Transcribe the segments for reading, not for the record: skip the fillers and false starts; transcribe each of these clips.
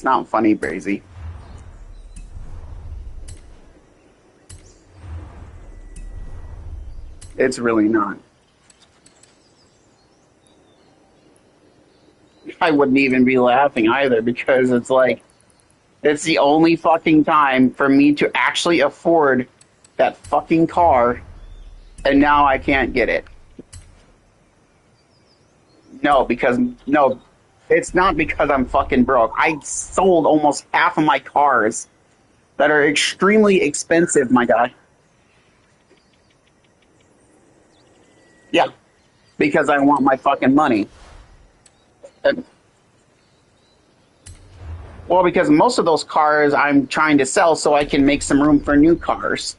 It's not funny, Brazy. It's really not. I wouldn't even be laughing either because it's like it's the only fucking time for me to actually afford that fucking car, and now I can't get it. No, because no, it's not because I'm fucking broke. I sold almost half of my cars that are extremely expensive, my guy. Yeah, because I want my fucking money. And, well, because most of those cars I'm trying to sell so I can make some room for new cars.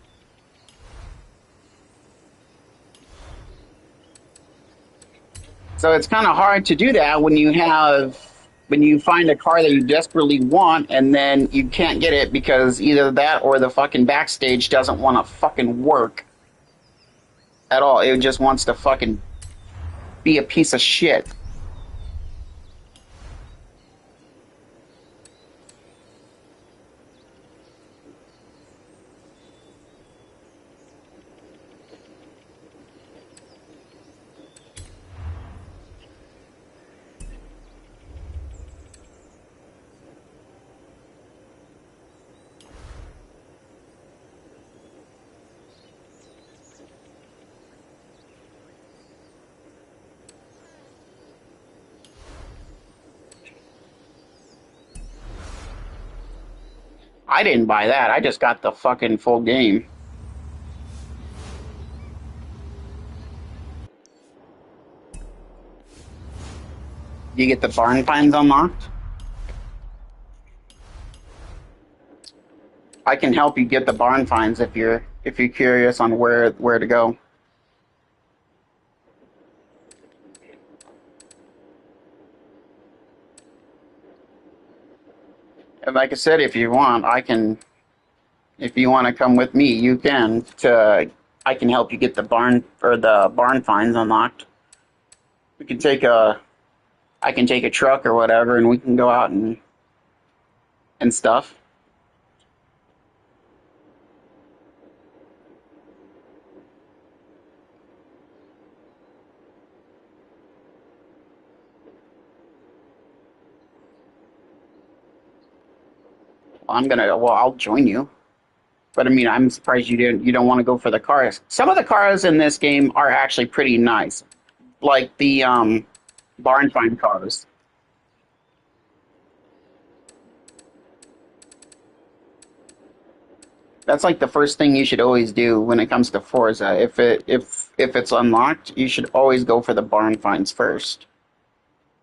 So it's kind of hard to do that when you find a car that you desperately want and then you can't get it because either that or the fucking backstage doesn't want to fucking work at all. It just wants to fucking be a piece of shit. I didn't buy that. I just got the fucking full game. You get the barn finds unlocked. I can help you get the barn finds if you're curious on where to go. And like I said, if you want, I can. If you want to come with me, you can. To I can help you get the barn finds unlocked. We can take a I can take a truck or whatever, and we can go out and stuff. I'll join you. But I mean, I'm surprised you don't want to go for the cars. Some of the cars in this game are actually pretty nice, like the barn find cars. That's like the first thing you should always do when it comes to Forza. If it's unlocked, you should always go for the barn finds first.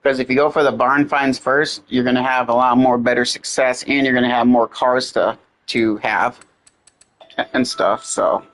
Because if you go for the barn finds first, you're gonna have a lot more better success, and you're gonna have more cars to have and stuff. So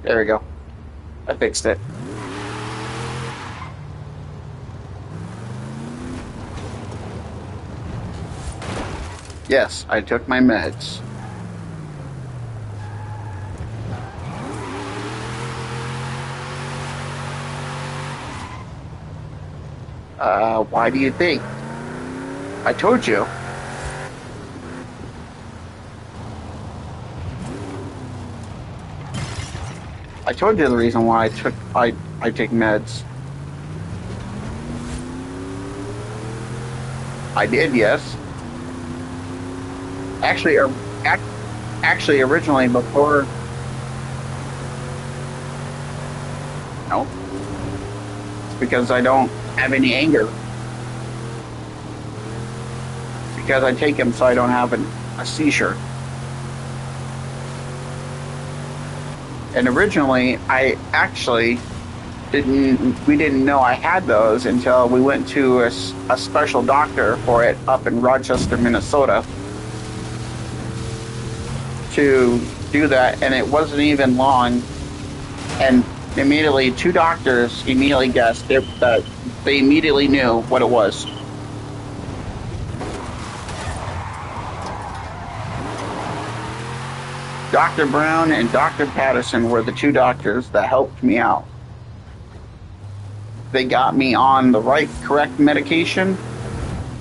There we go. I fixed it. Yes, I took my meds. Why do you think? I told you. I told you the reason why I take meds. I did, yes. Actually, actually, originally before. No, it's because I don't have any anger. Because I take them so I don't have a seizure. And originally, I actually we didn't know I had those until we went to a special doctor for it up in Rochester, Minnesota, to do that, and it wasn't even long, and immediately two doctors immediately guessed that they immediately knew what it was. Dr. Brown and Dr. Patterson were the two doctors that helped me out. They got me on the correct medication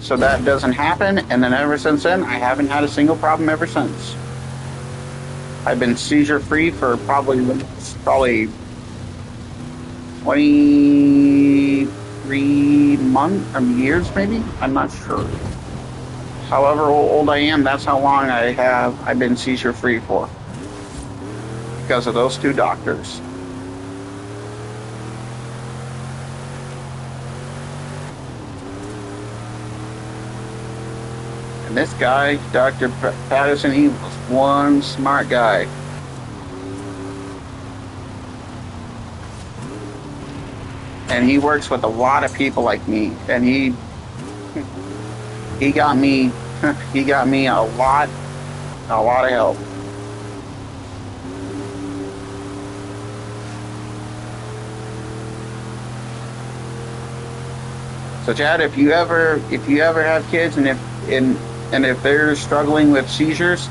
so that doesn't happen, and then ever since then, I haven't had a single problem ever since. I've been seizure free for probably 23 months, years maybe. I'm not sure. However old I am, that's how long I've been seizure free for, because of those two doctors. And this guy, Dr. Patterson, he was one smart guy. And he works with a lot of people like me. And he got me a lot of help. So Chad, if you ever have kids and if they're struggling with seizures,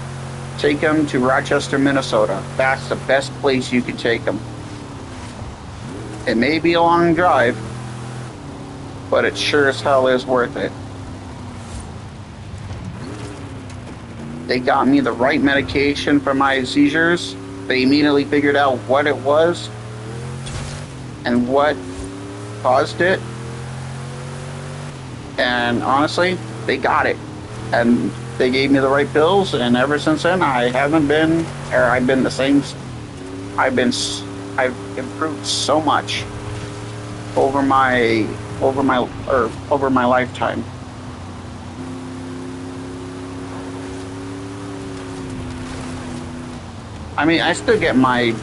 take them to Rochester, Minnesota. That's the best place you can take them. It may be a long drive, but it sure as hell is worth it. They got me the right medication for my seizures. They immediately figured out what it was and what caused it. And honestly, they got it. And they gave me the right pills, and ever since then, I've been the same. I've improved so much over my lifetime. I mean, I still get my,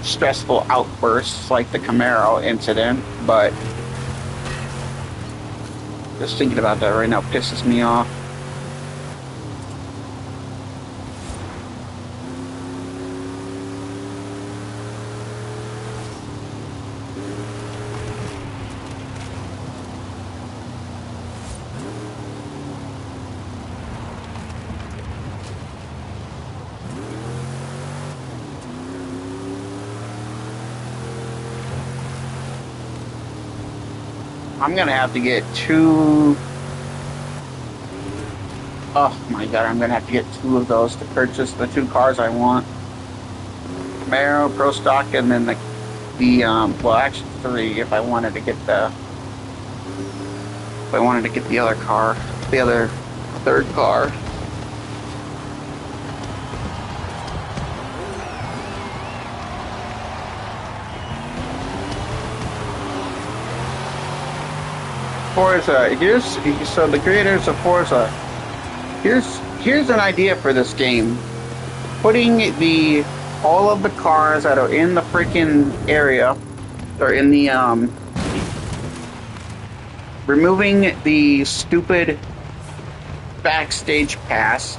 stressful outbursts like the Camaro incident, but just thinking about that right now pisses me off. I'm gonna have to get two. Oh my god, I'm gonna have to get two of those to purchase the two cars I want. Camaro, Pro Stock, and then well, actually three if I wanted to get the other car, the other third car. Forza, so the creators of Forza, here's an idea for this game. Putting all of the cars that are in the freaking area, or in the removing the stupid backstage pass,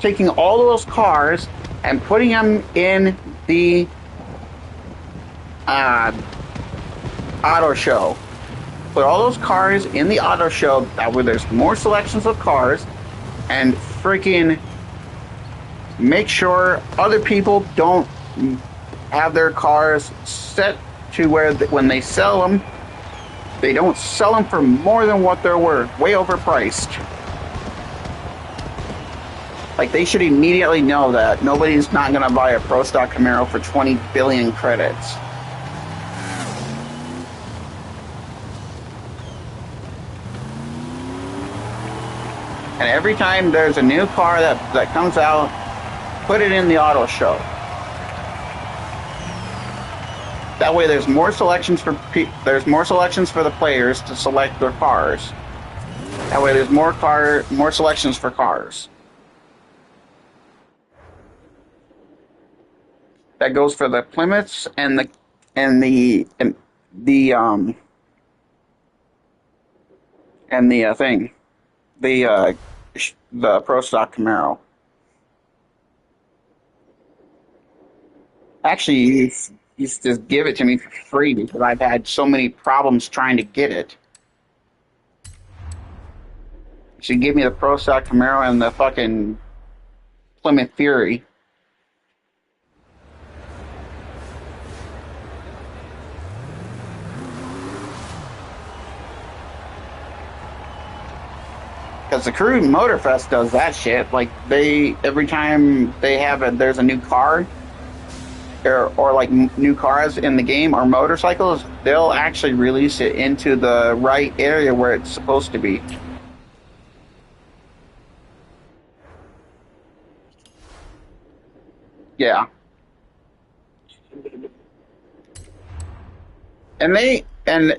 taking all of those cars and putting them in the uh, auto show. Put all those cars in the auto show that where there's more selections of cars, and freaking make sure other people don't have their cars set to where when they sell them, they don't sell them for more than what they're worth, way overpriced. Like, they should immediately know that nobody's not going to buy a Pro Stock Camaro for 20 billion credits. And every time there's a new car that comes out, put it in the auto show. That way, there's more selections for the players to select their cars. That way, there's more selections for cars. That goes for the Plymouths and the Pro Stock Camaro. Actually, you just give it to me for free because I've had so many problems trying to get it. You should give me the Pro Stock Camaro and the fucking Plymouth Fury. Because the Crew Motorfest does that shit. Like, every time there's a new car, or like new cars in the game or motorcycles, they'll actually release it into the right area where it's supposed to be. Yeah. And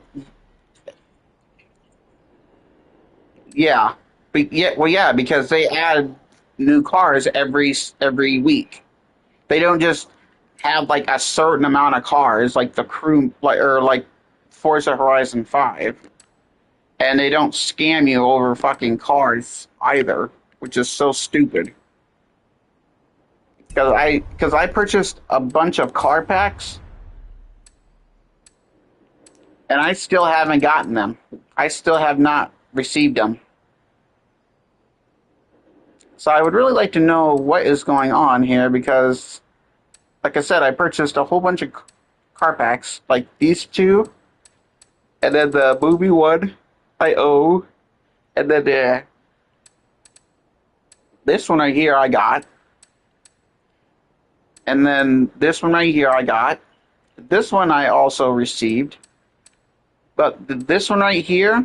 yeah. Yeah, because they add new cars every week. They don't just have like a certain amount of cars like the Crew, like Forza Horizon 5. And they don't scam you over fucking cars either, which is so stupid. Because I purchased a bunch of car packs and I still haven't gotten them. I still have not received them. So I would really like to know what is going on here because, like I said, I purchased a whole bunch of car packs, like these two, and then the movie one I owe, and then this one right here I got, and then this one right here I got. This one I also received, but this one right here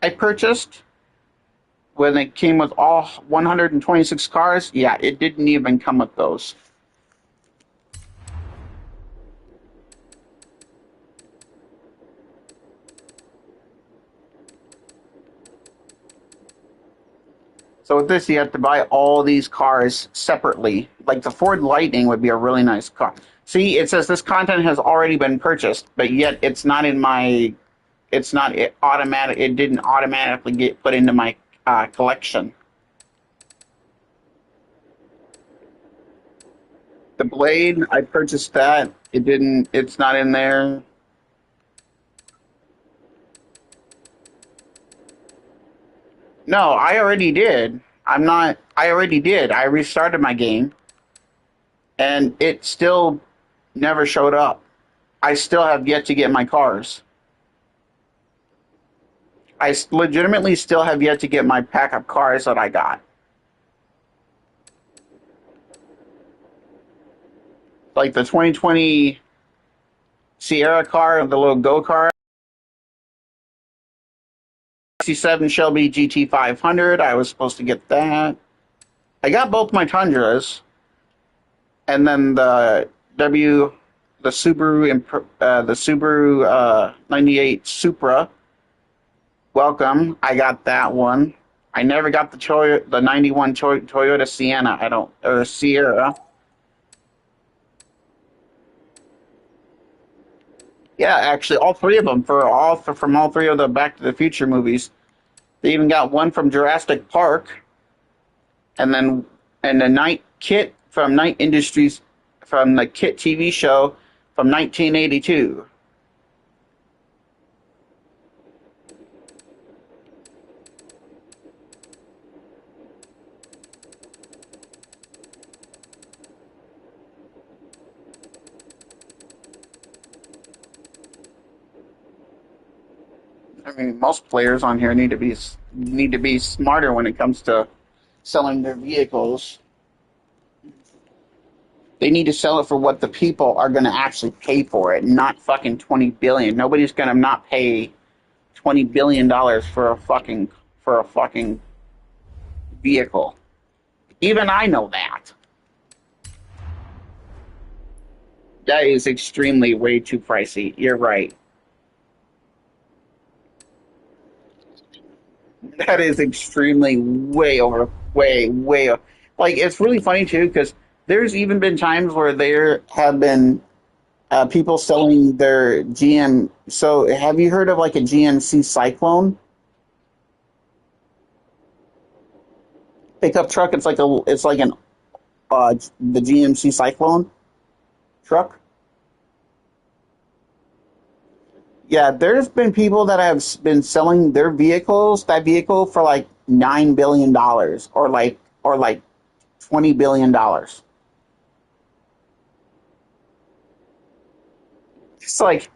I purchased when it came with all 126 cars. Yeah, it didn't even come with those. So with this, you have to buy all these cars separately. Like the Ford Lightning would be a really nice car. See, it says this content has already been purchased, but yet it's not in my. It's not automatic. It didn't automatically get put into my collection. The Blade, I purchased that. It didn't. It's not in there. No, I already did. I'm not. I already did. I restarted my game, and it still never showed up. I still have yet to get my cars. I legitimately still have yet to get my pack of cars that I got. Like the 2020 Sierra car, the little go car. 67 Shelby GT 500. I was supposed to get that. I got both my Tundras, and then the Subaru 98 Supra. Welcome. I got that one. I never got the 91 Toyota Sienna. Or Sierra. Yeah, actually, all three of them from all three of the Back to the Future movies. They even got one from Jurassic Park, and the night kit from Night Industries, from the Kit TV show from 1982. I mean, most players on here need to be smarter when it comes to selling their vehicles. They need to sell it for what the people are going to actually pay for it, not fucking 20 billion. Nobody's going to not pay 20 billion dollars for a fucking vehicle. Even I know that. That is extremely way too pricey. You're right. That is extremely way over, like it's really funny too because there's even been times where there have been people selling their GM. So have you heard of like a GMC Cyclone pickup truck? It's like the GMC Cyclone truck. Yeah, there's been people that have been selling that vehicle for like $9 billion or like $20 billion. It's like,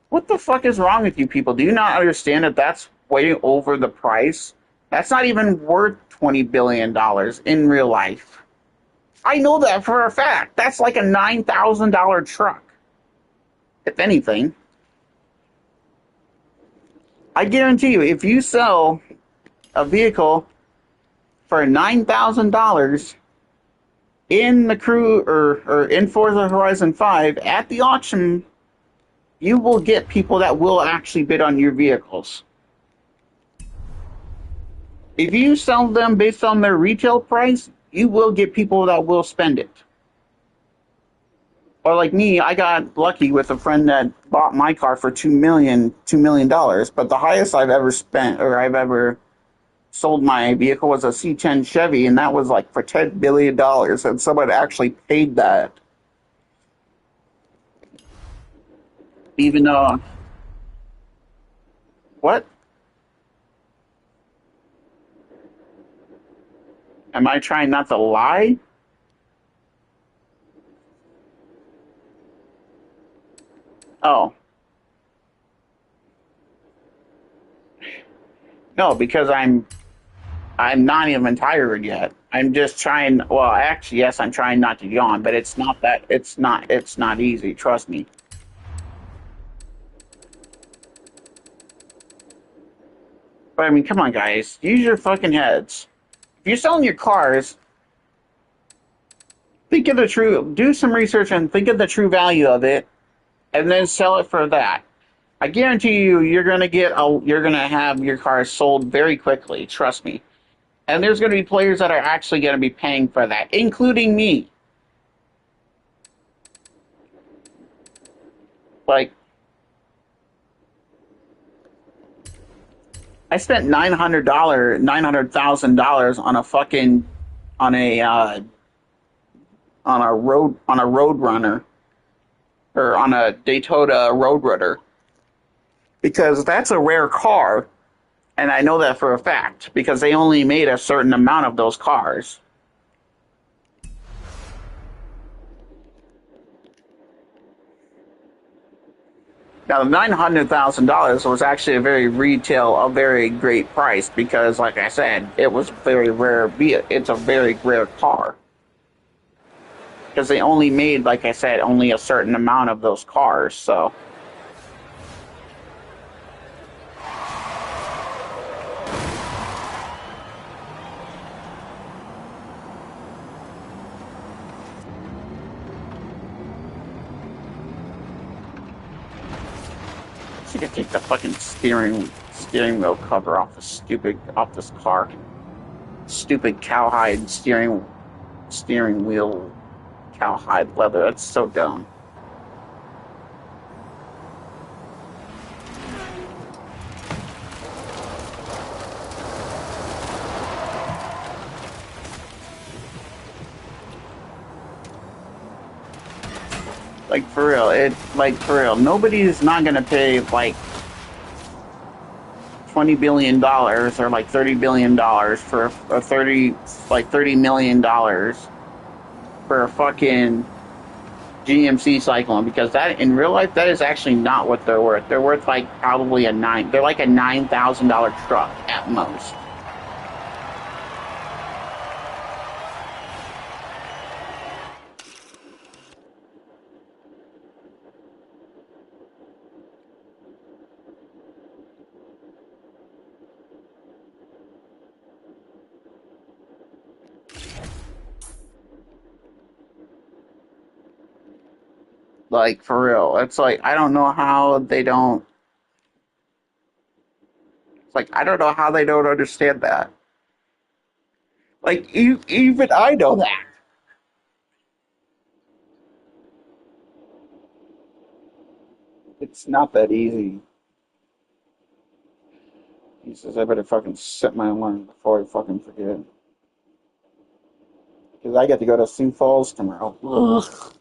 what the fuck is wrong with you people? Do you not understand that that's way over the price? That's not even worth $20 billion in real life. I know that for a fact. That's like a $9,000 truck, if anything. I guarantee you, if you sell a vehicle for $9,000 in the crew or in Forza Horizon 5 at the auction, you will get people that will actually bid on your vehicles. If you sell them based on their retail price, you will get people that will spend it. Or like me, I got lucky with a friend that bought my car for $2 million, but the highest I've ever spent or I've ever sold my vehicle was a C10 Chevy, and that was like for $10 billion, and someone actually paid that. Even though, what? Am I trying not to lie? Oh, no, because I'm not even tired yet. I'm just trying. Well, actually, yes, I'm trying not to yawn, but it's not that. It's not easy. Trust me. But I mean, come on, guys, use your fucking heads. If you're selling your cars, do some research and think of the true value of it, and then sell it for that. I guarantee you, you're gonna have your car sold very quickly. Trust me. And there's gonna be players that are actually gonna be paying for that, including me. Like, I spent $900,000 on a fucking on a on a road runner or on a Daytona Roadrunner because that's a rare car, and I know that for a fact because they only made a certain amount of those cars. Now, the $900,000 was actually a very great price because, like I said, it was very rare. It's a very rare car because they only made, like I said, only a certain amount of those cars. So, she could take the fucking steering wheel cover off off this car. Stupid cowhide steering wheel cowhide leather. That's so dumb. Like for real, nobody's not gonna pay like $20 billion or like $30 billion for a 30 million dollars for a fucking GMC Cyclone, because that in real life that is actually not what they're worth. They're worth like probably a nine. They're like a $9,000 truck at most. Like for real, it's like I don't know how they don't. It's like I don't know how they don't understand that. Like even I know that. It's not that easy. He says I better fucking set my alarm before I fucking forget. Because I get to go to Sioux Falls tomorrow. Ugh.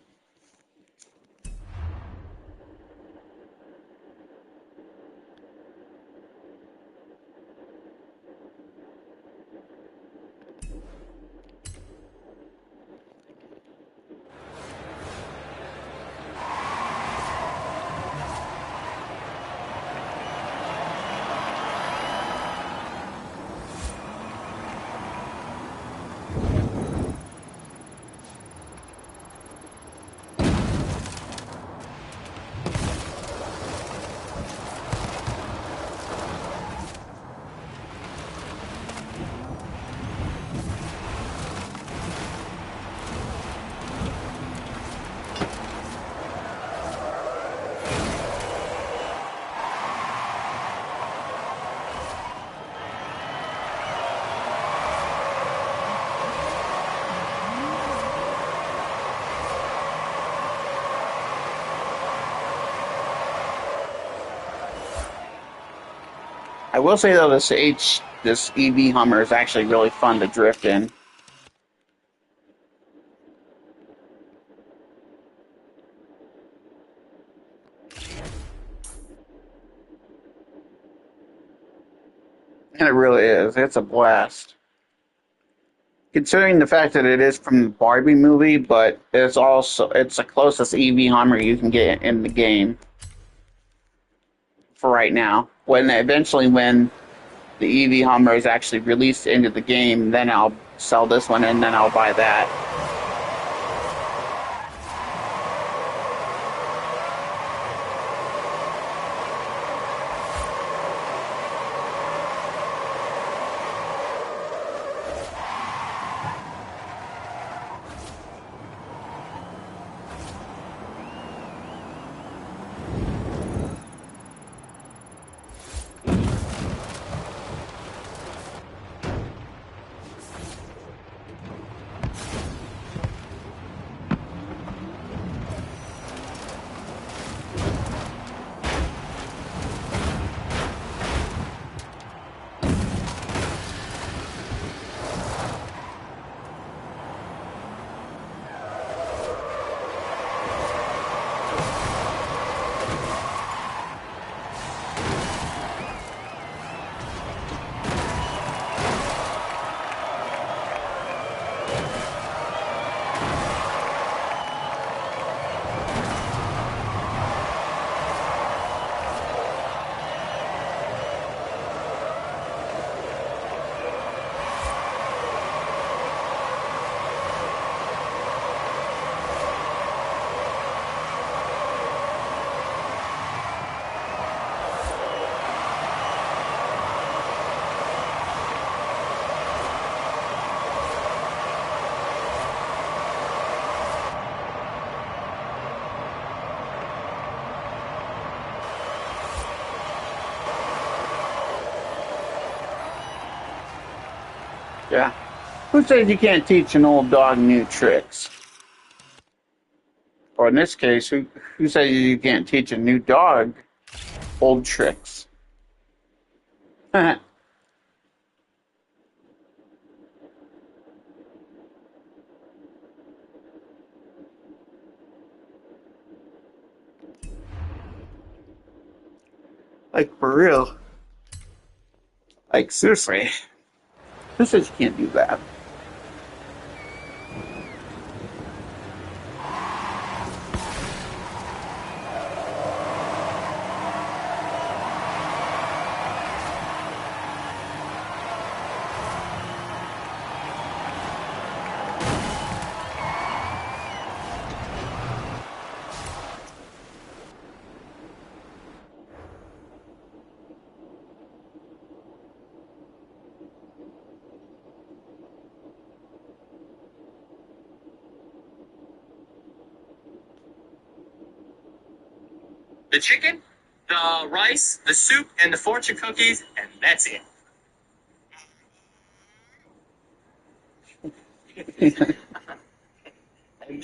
I will say though, this EV Hummer is actually really fun to drift in. And it really is. It's a blast. Considering the fact that it is from the Barbie movie, but it's the closest EV Hummer you can get in the game for right now. When the EV Hummer is actually released into the game, then I'll sell this one and then I'll buy that. Yeah. Who says you can't teach an old dog new tricks? Or in this case, who says you can't teach a new dog old tricks? Like, for real. Like, seriously. Who says you can't do that? The chicken, the rice, the soup, and the fortune cookies, and that's it. And then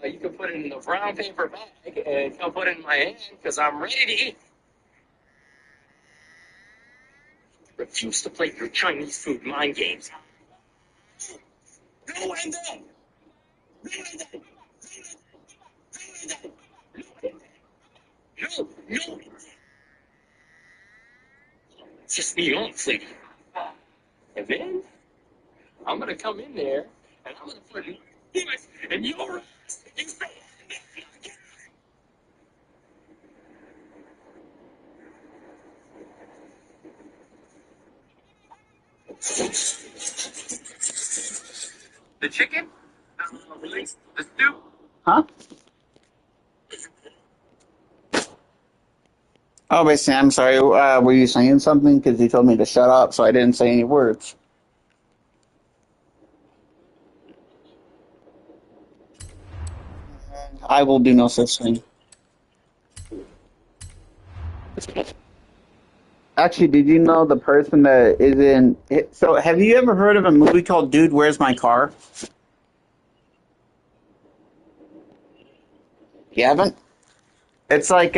you can put it in a brown paper bag and come put it in my hand because I'm ready to eat. Refuse to play your Chinese food mind games. No and then. No and then. No, no. Just me on, lady. And then I'm gonna come in there and I'm gonna put my foot in your ass. You say the chicken, the rice, the soup. Huh? Oh, basically, I'm sorry. Were you saying something? Because you told me to shut up, so I didn't say any words. I will do no such thing. Actually, did you know the person that is in? So, have you ever heard of a movie called "Dude, Where's My Car"? You haven't? It's like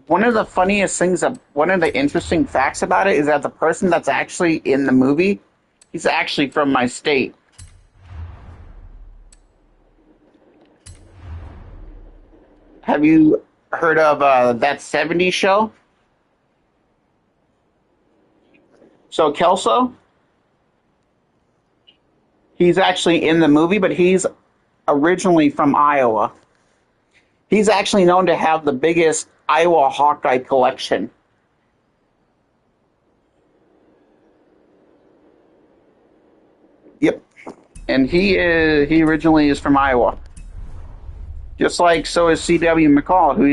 one of the funniest things. One of the interesting facts about it is that the person that's actually in the movie, he's actually from my state. Have you heard of that '70s show? So Kelso, he's actually in the movie, but he's originally from Iowa. He's actually known to have the biggest Iowa Hawkeye collection. Yep, and he originally is from Iowa. Just like so is C.W. McCall, who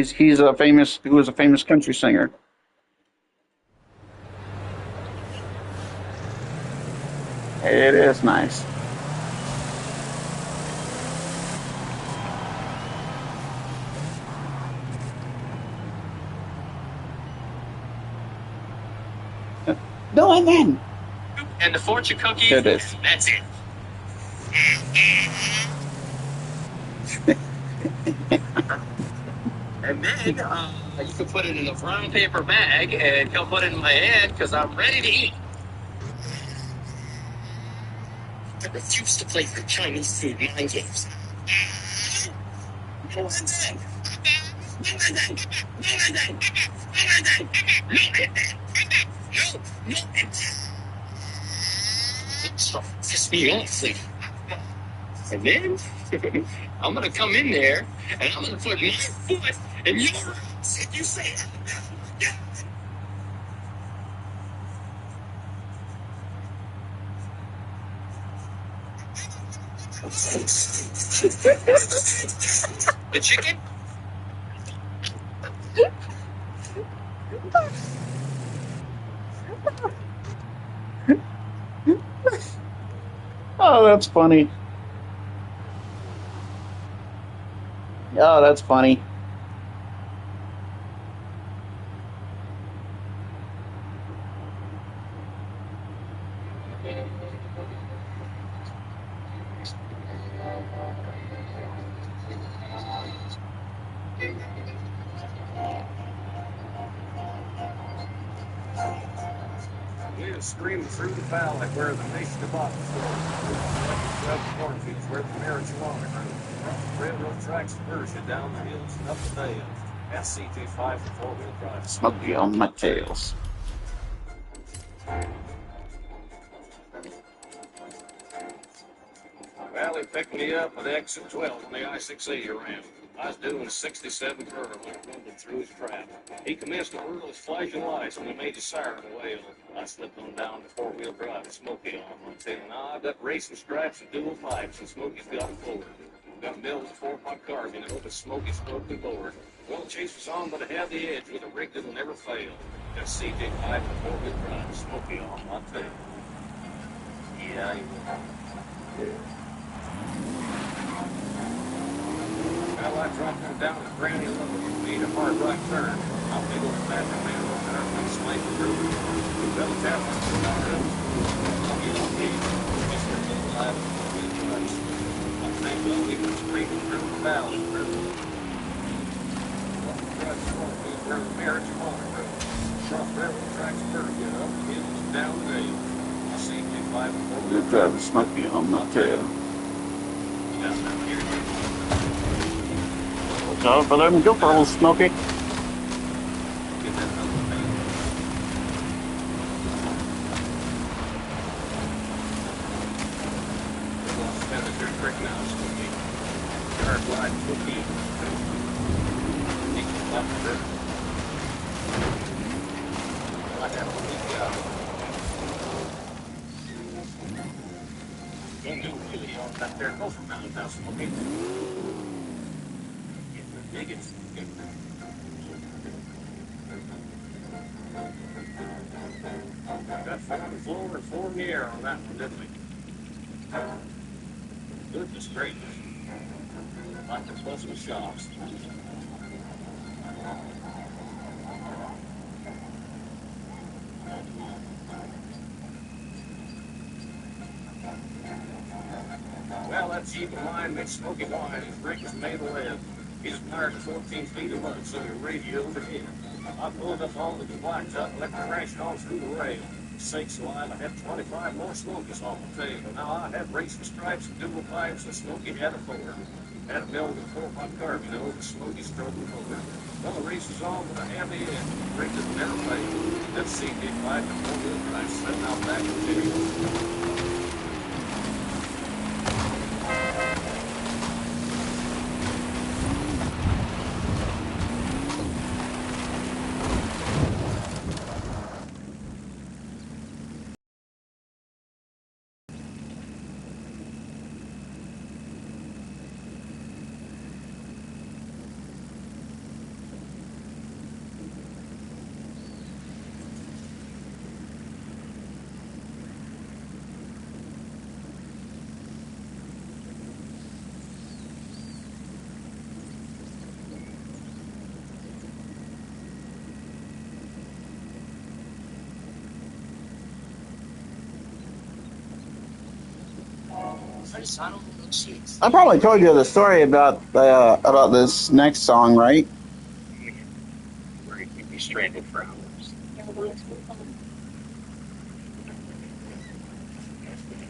was a famous country singer. It is nice. No, and then And the fortune cookies. it is. That's it. And then you can put it in a brown paper bag and come put it in my hand because I'm ready to eat. I refuse to play your Chinese food mind games. No and then. No and then. No and then. No and then. No and then. No, no and then. Stop piss me off, lady. And then I'm gonna come in there and I'm gonna put my foot in your ass. You say it. The chicken? Oh, that's funny. Oh, that's funny. We're screaming through the valley where the nation of cornfields where the marijuana grew. Railroad tracks diversion down the hills and up the dales. SCT5 for four-wheel drive. Smoky on my tails. Well, he picked me up at exit 12 on the I-680 ramp. I was doing a 67 curve when I rumbled through his trap. He commenced to whirl his flashing lights when he made his siren wail. I slipped on down to four-wheel drive with Smokey on my tail. Now I've got racing stripes and dual pipes, and Smokey's got a forward. Got Mills a 4-pot carbine, and but Smokey's broken board. Well, chase was on, but I had the edge with a rig that'll never fail. Got CJ5 for four-wheel drive, Smokey on my tail. Yeah, well, I dropped him down to Granny Level, made a hard right turn. I'll big old fat man over there, I'm slicing through. The belly tap on the road. I'll get on me. Just a little live with the place. I think we'll leave it straight through the valley. Through the marriage of all the road. Cross railroad tracks curve, get up, hills, down the hill. I see you 5 and 4 You're driving Smoky on my tail. That's not here. So for them, go for a little Smoky. Got 4 on the floor and 4 in the air on that one, didn't we? Goodness gracious. Like the plus with shops. Well, that Jeep of mine makes Smoky wine. His rig is made of lead. He's wired to 14 feet of mud, so he radioed ahead. I pulled up all the blacktop and let it crash on through the rail. Sakes alive, I had 25 more Smokies on the tail. Now I had racing stripes and dual pipes, and Smoky had a Ford. Had a mill with a 4-pot carbine, you know, the Smoky strode the motor. Well, the race was on with a heavy end. Rig that never failed. That CJ5 and 4-wheel drive setting out back in the video. I probably told you the story about this next song, right? Where you could be stranded for hours.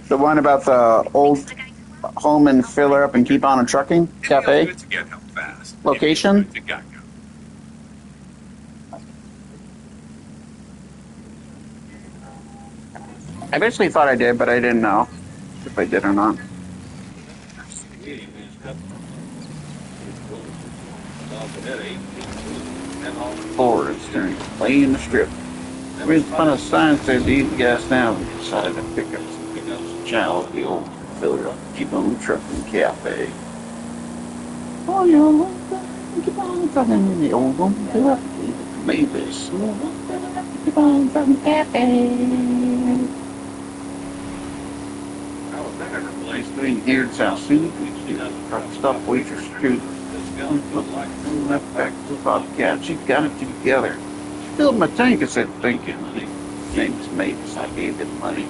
The one about the old home and fill her up and keep on a trucking cafe location. I basically thought I did, but I didn't know if I did or not. Fords during playing the strip. We spun a sign that said these gas now. We decided to pick up some channel of the old filler up, keep on the trucking cafe. Oh, you know, keep on trucking in the old one, fill up, maybe keep on trucking cafe. Between here and South Sea, we truck stop waitress too. Left back to the Bobcat, she got it together. She filled my tank, I said, thank you. Name's Mavis, I gave him money.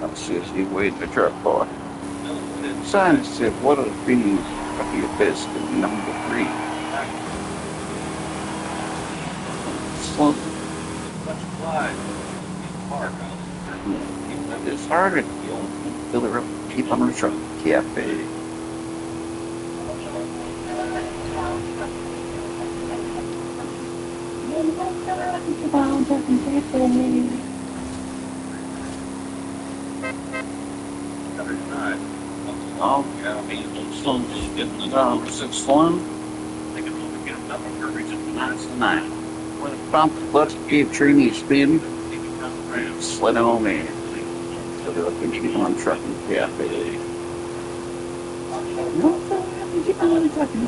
I says, he weighed the truck boy. Sign said, what'll it be of your best in number 3? Slow. It's harder to fill her up, keep on the truck cafe. Oh, yeah, I mean, it's still getting it out. 6-1. They can only get enough courage to That's the night. When it bumped, let's keep Trini spin. Slid on me. So they're looking to keep on trucking cafe. No, keep on trucking.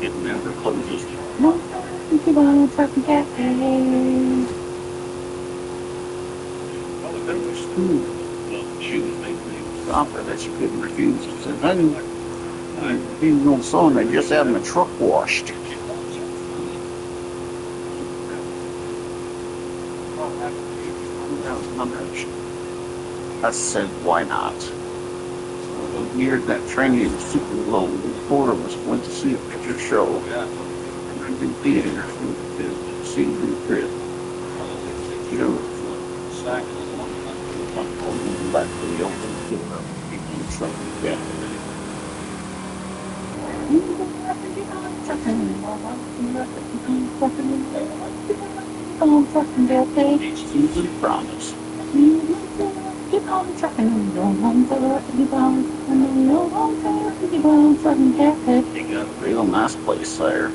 It never closes. No, keep on trucking cafe. Offer that you couldn't refuse. He said, he's no son, they just having the truck washed. I said, why not? So weird that training was super low. Four of us went to see a picture show. In theater, see the trip. You know, back to the open, truck, yeah. Susan promise. Keep on trucking and going home for the keep on trucking cafe. You got a real nice place there.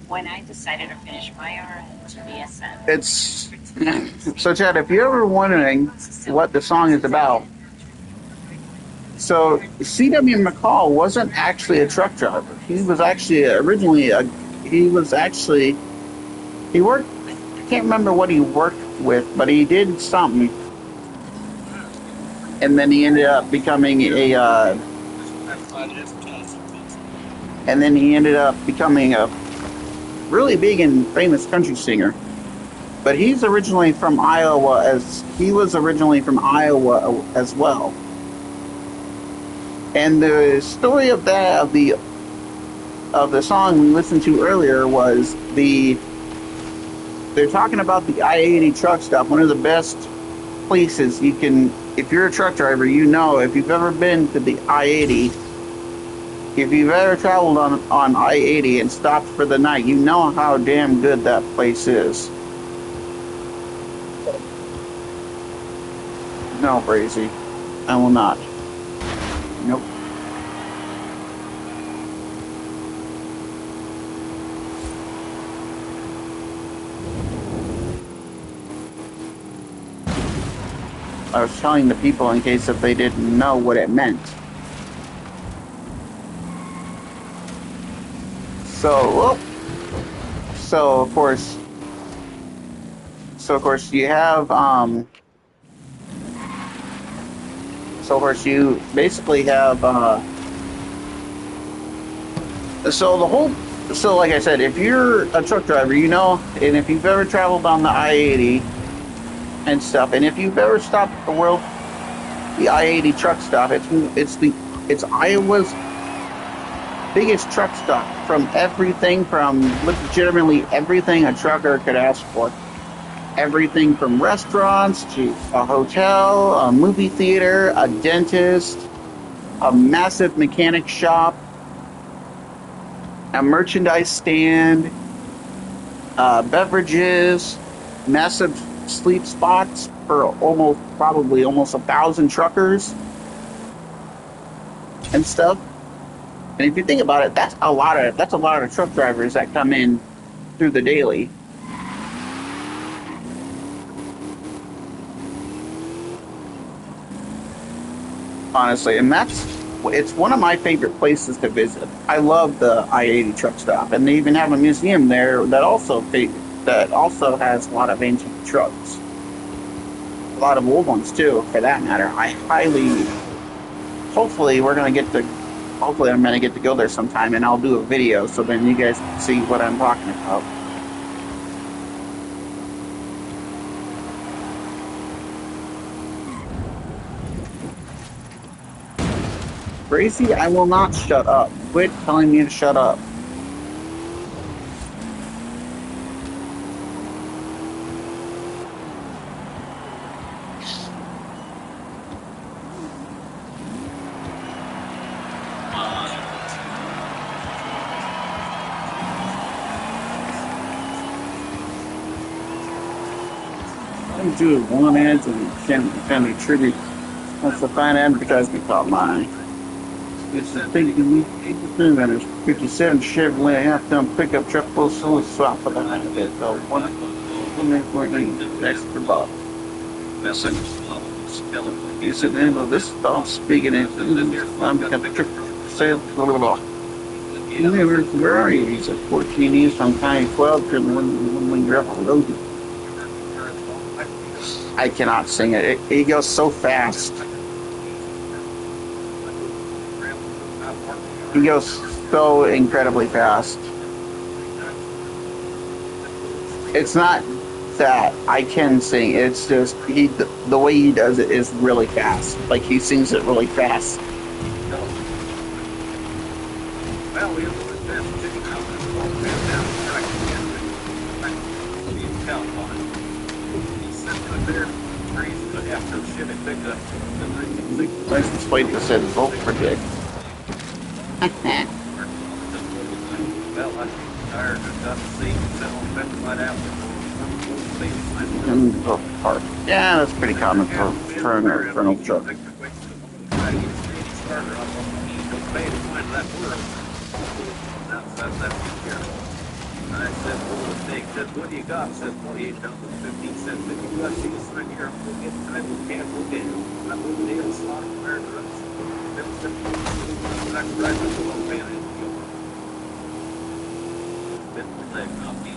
When I decided to finish my RN to BSN. It's so, Chad, if you're ever wondering what the song is about, so C.W. McCall wasn't actually a truck driver. He was actually originally he was actually he worked. I can't remember what he worked with, but he did something, and then he ended up becoming a really big and famous country singer. But he's originally from Iowa, as he was originally from Iowa as well. And the story of the song we listened to earlier was they're talking about the I-80 truck stop. One of the best places you can, if you're a truck driver, you know, if you've ever been to the I-80, if you've ever traveled on I-80 and stopped for the night, you know how damn good that place is. No, Brazy, I will not. Nope. I was telling the people in case if they didn't know what it meant. So of course you have so of course you basically have so like I said, if you're a truck driver, you know, and if you've ever traveled on the I-80 and stuff, and if you've ever stopped at the I-80 truck stop, it's Iowa's biggest truck stop from legitimately everything a trucker could ask for. Everything from restaurants to a hotel, a movie theater, a dentist, a massive mechanic shop, a merchandise stand, beverages, massive sleep spots for probably almost 1,000 truckers and stuff. And if you think about it, that's a lot of truck drivers that come in through the daily. Honestly, and it's one of my favorite places to visit. I love the I-80 truck stop, and they even have a museum there that also has a lot of ancient trucks, a lot of old ones too, for that matter. I highly hopefully we're gonna get to. Hopefully I'm gonna get to go there sometime, and I'll do a video so then you guys can see what I'm talking about. Gracie, I will not shut up. Quit telling me to shut up. I do one ads and can attribute. That's a fine advertisement called mine. It's a big there's 57 Chevrolet half-ton pickup truck full solar swap for the behind it. So one extra buck. You said, this stop speaking in I'm become a truck sale. Blah, blah, blah. Where are you? He said 14 East from County 12 to when you're up the road. I cannot sing it. It goes so fast. He goes so incredibly fast. It's not that I can sing. It's just the way he does it is really fast. Like he sings it really fast. License plate that said vote for Dick. Yeah, that's pretty common for an old truck. I said, well, the thing said, what do you got? Says $28.15. If you got these right here, we'll get time to cancel it. I wouldn't need a slot of fire trucks. That's right, that's a low man. It's the thing, I'll be.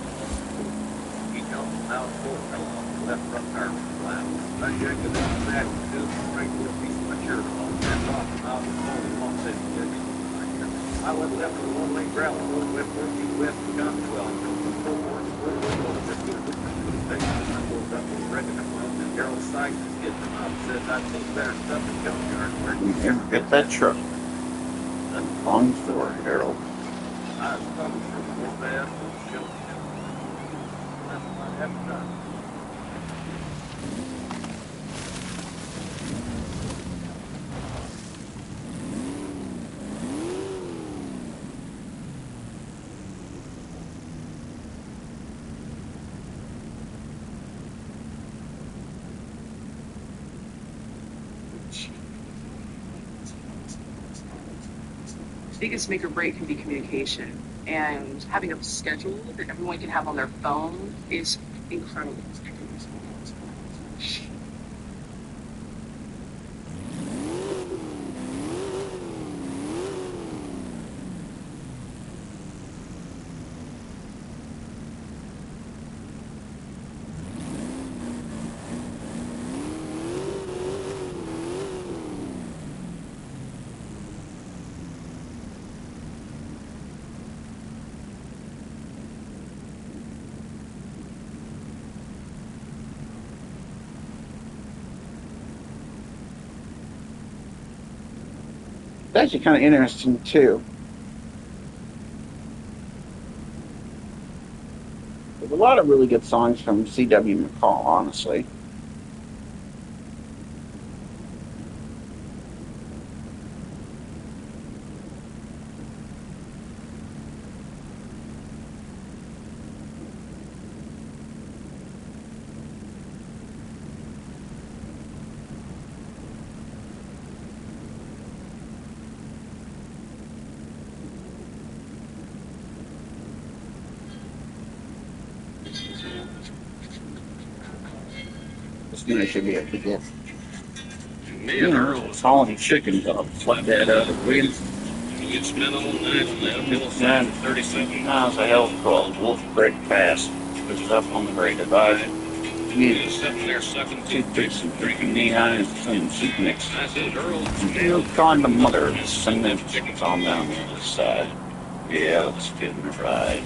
He jumped out full, fell off the left front tire flat. I checked it out, that dude, right to a piece of my shirt. All that off, and I was only one city. I went left to the one-lane gravel road, went 14 west, and got 12. Harold Sykes is getting them up, says I think better stuff in junkyard. Get that truck. Long story, Harold. I was coming from more bad than show. That's what I haven't done. Biggest make or break can be communication, and having a schedule that everyone can have on their phone is incredible. It's actually kind of interesting too. There's a lot of really good songs from C.W. McCall, honestly. This guy should be able to get. Me and Earl was Calling chickens up. Like that wind. It's been all night on that hillside for 37 miles a hell called Wolf Creek Pass, which is up on the Great Divide. He was sitting there sucking toothpicks and drinking knee highs and soup mix. I said, Earl, You'll find the mother and send them chickens on down the other side. Yeah, let's get in the ride.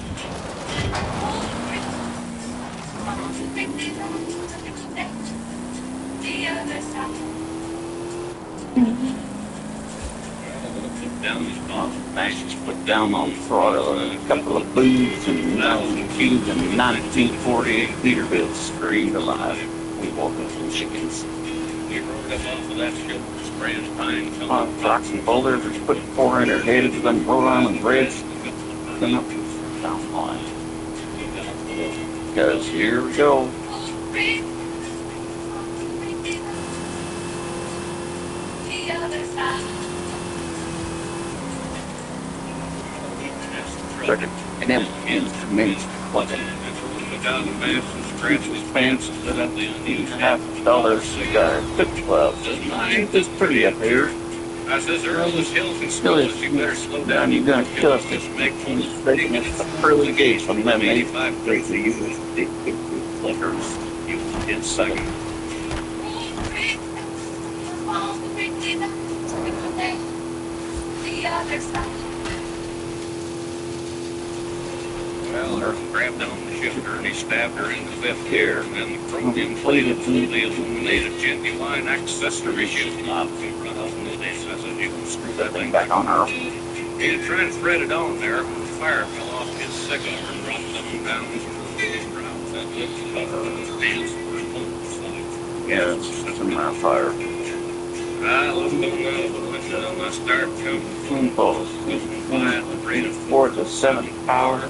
down his bum. Mashes put down on the throttle and a couple of booths and 1,000 cubes and 1948 Peterbilt screamed alive. We woke up from chickens. We rode up off of that ship, spraying pine On rocks and boulders, we put 400 headed to them Rhode Island Reds. Then up down the line. Because here we go. Second, and then ends to me clutching. down the mass and scratched his pants and set up the $half cigar. 12 says, ain't this pretty up here? I says, Earl, this hill can Still smell is. us. You better slow Down, down. you're gonna kill us. This make thing's breaking us the pearly gates from them 85 grades of you big flickers. You did suck. Well, Earl grabbed on the shifter and he stabbed her in the fifth gear, and then the chromium plated fully illuminated genuine accessory shift knob came right off the dance. I said, you can screw that thing back on, Earl. He had tried to thread it on there when the fire fell off his cigar and dropped them down his brow. That lift his pants were Yeah, it's a my fire. I looked on the window and I started counting. Impulse. Quiet, the rate of 4 to 7 power.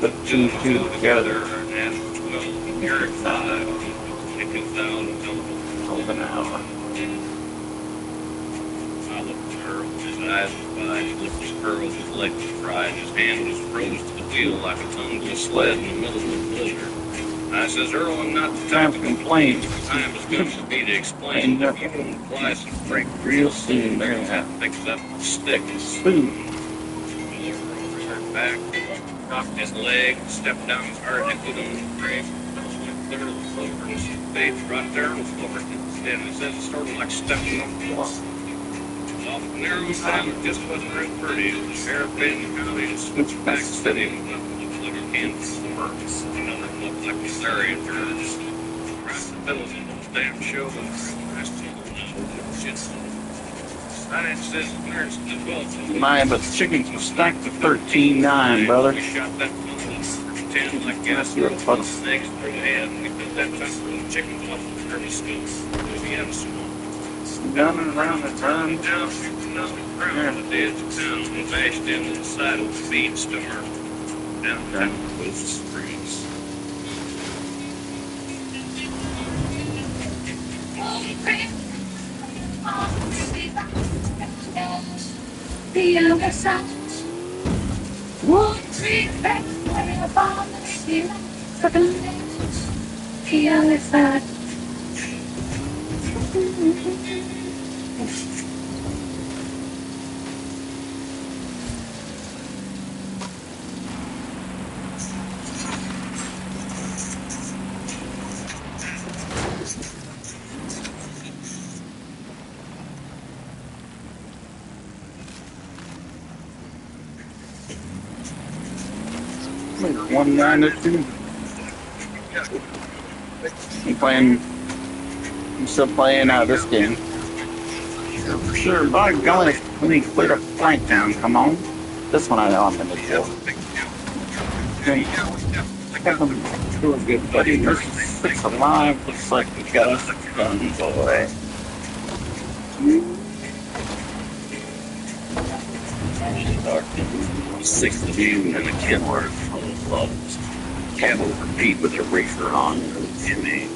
Put 2 and 2 together. and 12 here at 5. It goes down until Over an hour. I looked at Earl. His eyes were wide, his lips was curled, his legs were fried, his hand was froze to the wheel like a tongue to a sled in the middle of a blizzard. I says, Earl, I'm not the type to complain. The time is going to be to explain. If you can apply some break Real soon, they're they're going to gonna have to fix up the stick. spoon. Earl turned back, rocked his leg, stepped down as hard as he could on the frame. Went clear to the floor, and his face right there on the floor. And he says it's sort of like stepping on the floor. Off the narrow side, it just wasn't real pretty. It was hairpin, how he just switched back steady and went looked like a canvas floor. Another looked like a Syrian turns. Right the fellas in those damn shows and the rest of them shit. Science says clearance to the 12. Man, but the chickens were stacked to 13-9, brother. We shot that one for 10 like gas through the snakes through the head, and we put that time for the chickens off the early scoops. We had a swamp. Down and around the turn. Down, shooting on the ground at the edge of town, we bashed into the side of the feed store. Down there was the springs. The other side. One tree back way upon the ceiling. The other side. Like 192. I'm still playing this game. Sure, by golly, we need to clear the flank down, come on. This one I know I'm gonna do. Okay. Have them do a good buddy. There's 6 alive, looks like we got us a gun, boy. 6 of you and a Kenworth full of gloves. Cab over Pete with a reefer on Jimmy.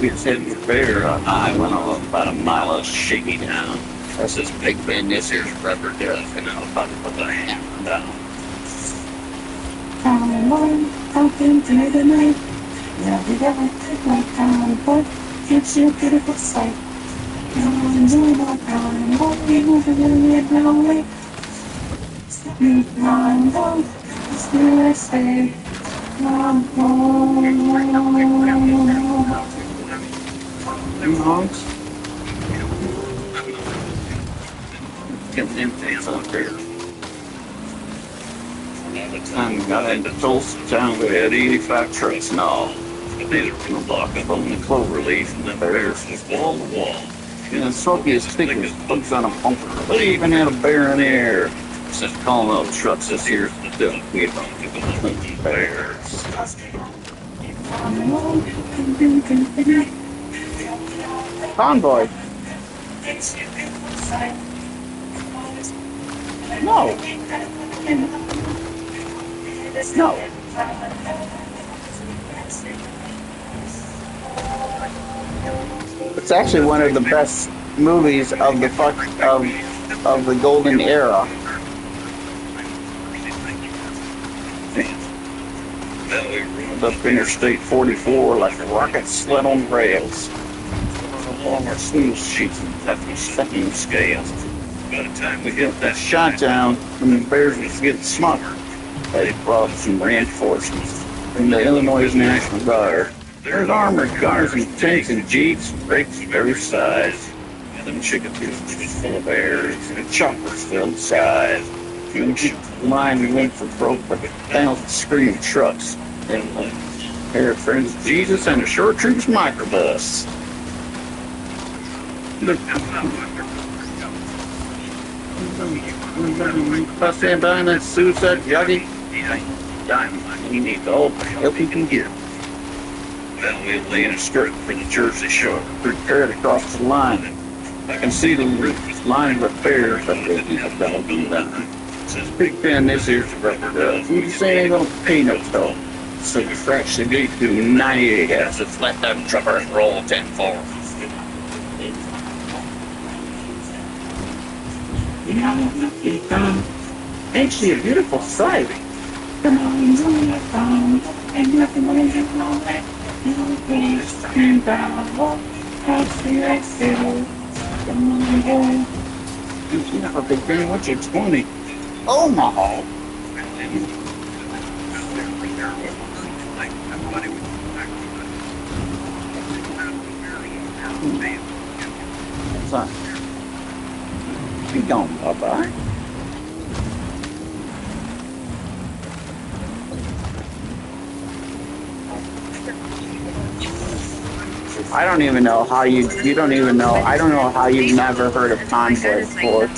We was heading for Bear on I-1 about a mile of shaky town. That's this big man, this here's rubber duck, and I was about to put the hammer down. Talking through the night. Yeah, we gotta take my time, but it's a beautiful sight. No time, but we move it in the way. Stepping on the still I stay. Getting them things out there. At the time we got into Tulsa town, we had 85 trucks and all. They were blocked up on the clover leaf, and the bears just wall to wall. And the smoky as thick as bugs on a bunker. They even had a bear in the air. Since calling out trucks this year's the devil. We don't give them hunting bears. Convoy. No. No. It's actually one of the best movies of the of the golden era. Up Interstate 44 like a rocket sled on rails. Along our smooth sheets and after second scales. By the time we hit that shot down, when the bears was getting smarter, they brought some reinforcements from the Illinois National Guard. There's armored cars and tanks and jeeps and brakes of every size. And them chicken coopers was full of bears and choppers filled the size. And the line we went for broke like 1,000 screaming trucks. And a pair of friends of Jesus and a short troops microbus. Look, if I stand by that suicide juggy, he ain't dying. He needs all the help he can get. Well, we'll lay in a skirt for the Jersey Shore, prepared across the line. I can see the roof lined with bears, but they have done done. Says Big Ben, this here's the record of. We just ain't gonna pay no toll. So we fraction the gate to 98 as it's let them truckers roll 10-4. Actually, a beautiful sight. You know, Big Ben, what's your 20? Omaha. Son, be gone, bye-bye. I don't even know how you don't even know, I don't know how you've never heard of Convoy before.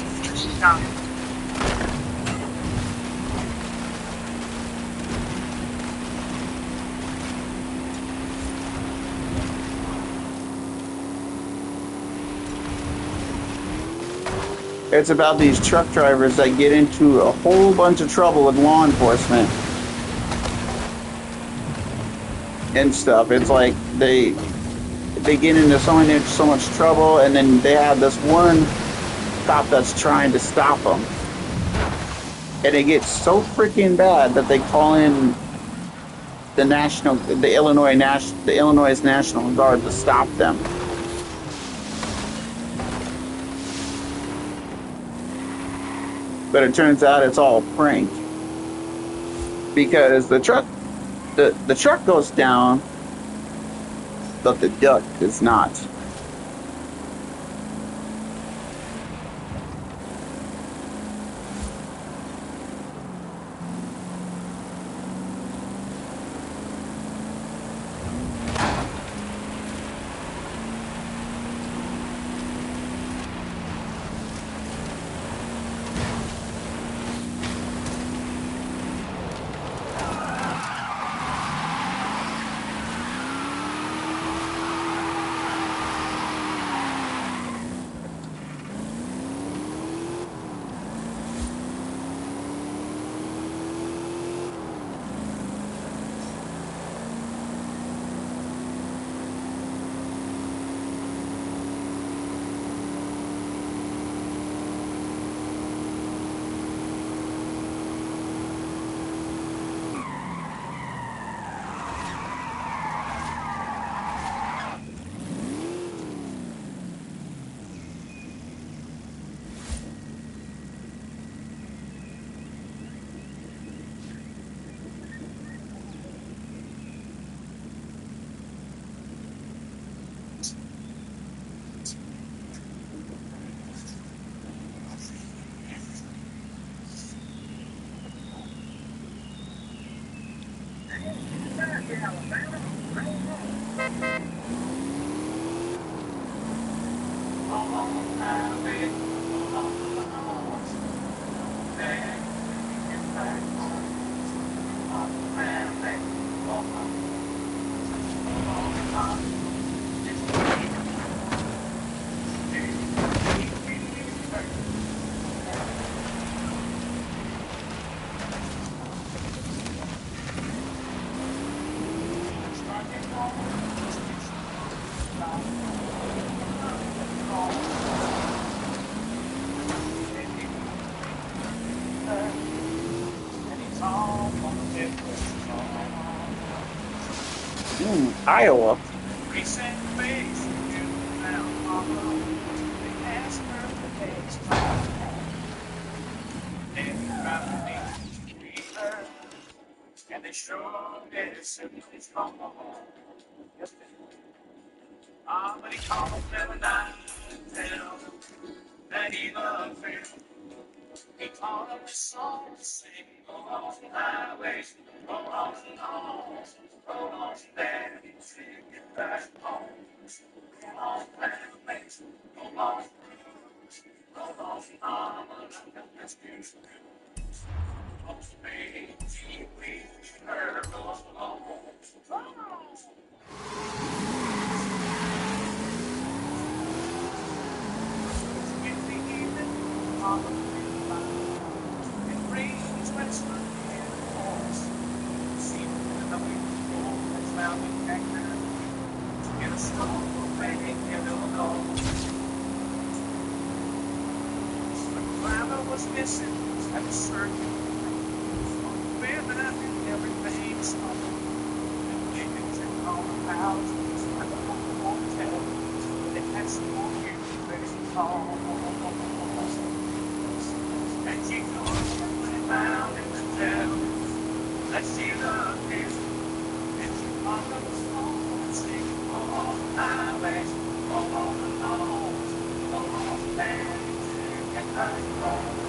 It's about these truck drivers that get into a whole bunch of trouble with law enforcement and stuff. It's like they get into so much trouble, and then they have this one cop that's trying to stop them, and it gets so freaking bad that they call in the Illinois National Guard to stop them. But it turns out it's all a prank, because the truck goes down, but the duck does not. Iowa. And they sure did simply strong. But he called every night and tell that he loved me. He taught us a song to sing. Go on the highways, go on and on, go on, daddy, sing it back home. Go on, families, go on, go on, mama, I got this music. Oh, baby, we heard along. Was missing at the circle. Women and everything stopped. And chickens and all the houses and the whole hotel. They had some more very tall. And she when it found in the jail that she loved him. And she followed the song and sing, oh, on the highways, oh, on the lawns, oh, on the land, and I go.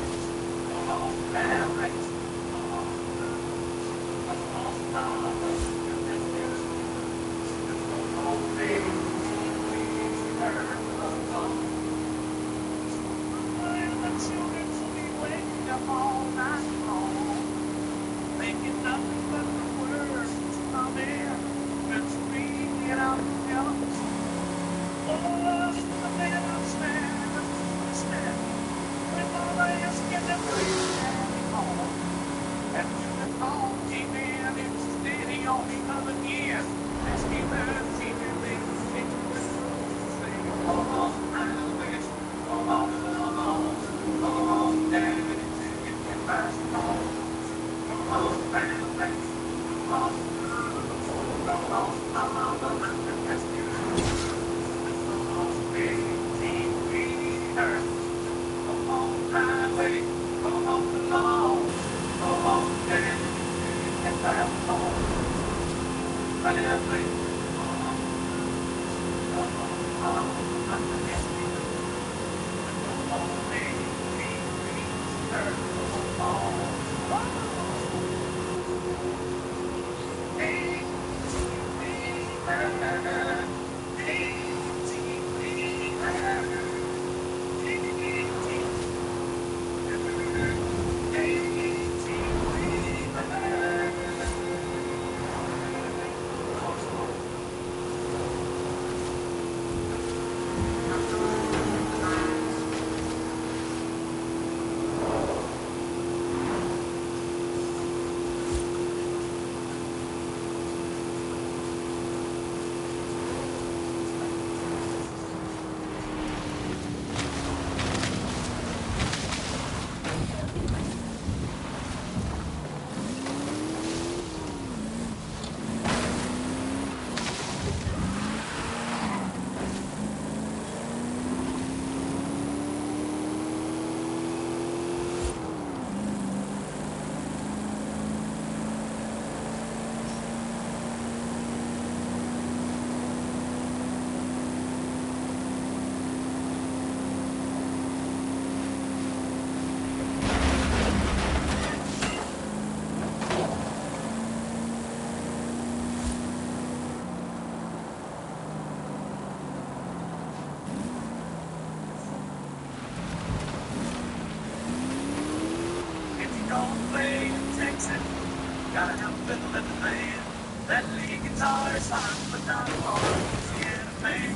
Gotta have a fiddle in the band. That lead guitar is hot, but not hard. Yeah, man.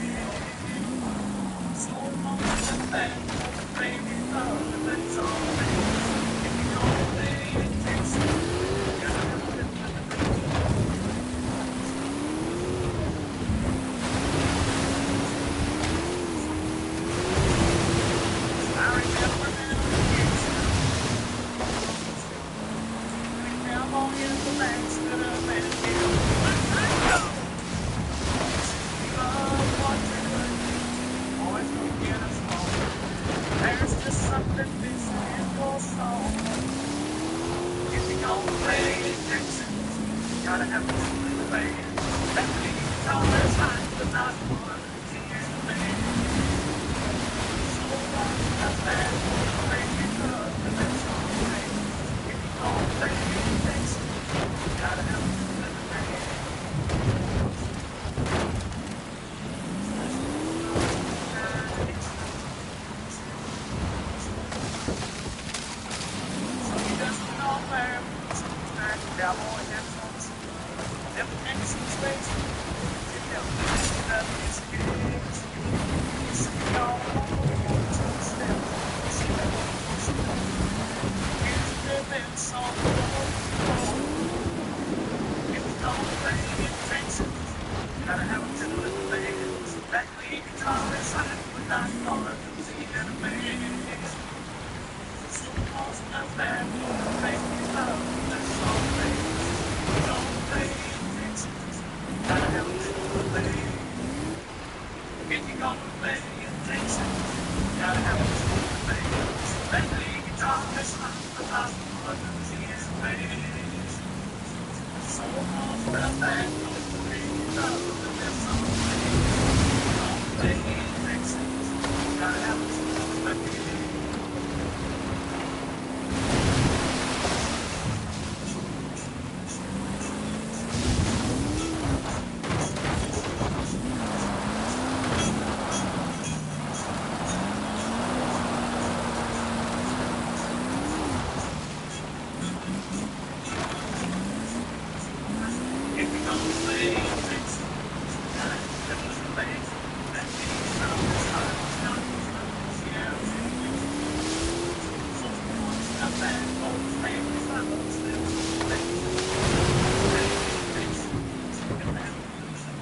So long as the band won't make me love, and that's all right. If you gonna play in Texas, gotta have a fiddle in the band. I remember down in Houston, when cowboy in the back stood up and yelled, "Let's go!" We love what we're doing. Boys don't get us home. There's just something missing in your song. If you're gonna play in Texas, gotta have a fiddle in the band. That lead guitar is hot, but not one. Yeah, man. So long as the band won't make me love, and that's all right. If you're gonna play in Texas, gotta have a fiddle in the band. So you dusting off there, back cowboy hats on the street. Them Texas space, you know, that is good. So you don't want to step, step. Here's the best song of if you don't play in Texas, gotta have a fiddle in the band. That lead guitar is hot, but not hard to see in a band. So close enough that won't make me love, that's all right. If you don't play in Texas, gotta have a fiddle in the band. If you're gonna play in Texas, gotta have a fiddle in the band. That lead guitar is hot, but not hard to see in a band. So long as that won't make me love, that's all right. If you're gonna play in Texas, gotta have a fiddle in the band. If you're gonna play in Texas, gotta have a fiddle in the band. That lead guitar is hot, but not hard. Yeah, so long as that won't make me love, that's all right. If you're gonna play in Texas, gotta have a fiddle in the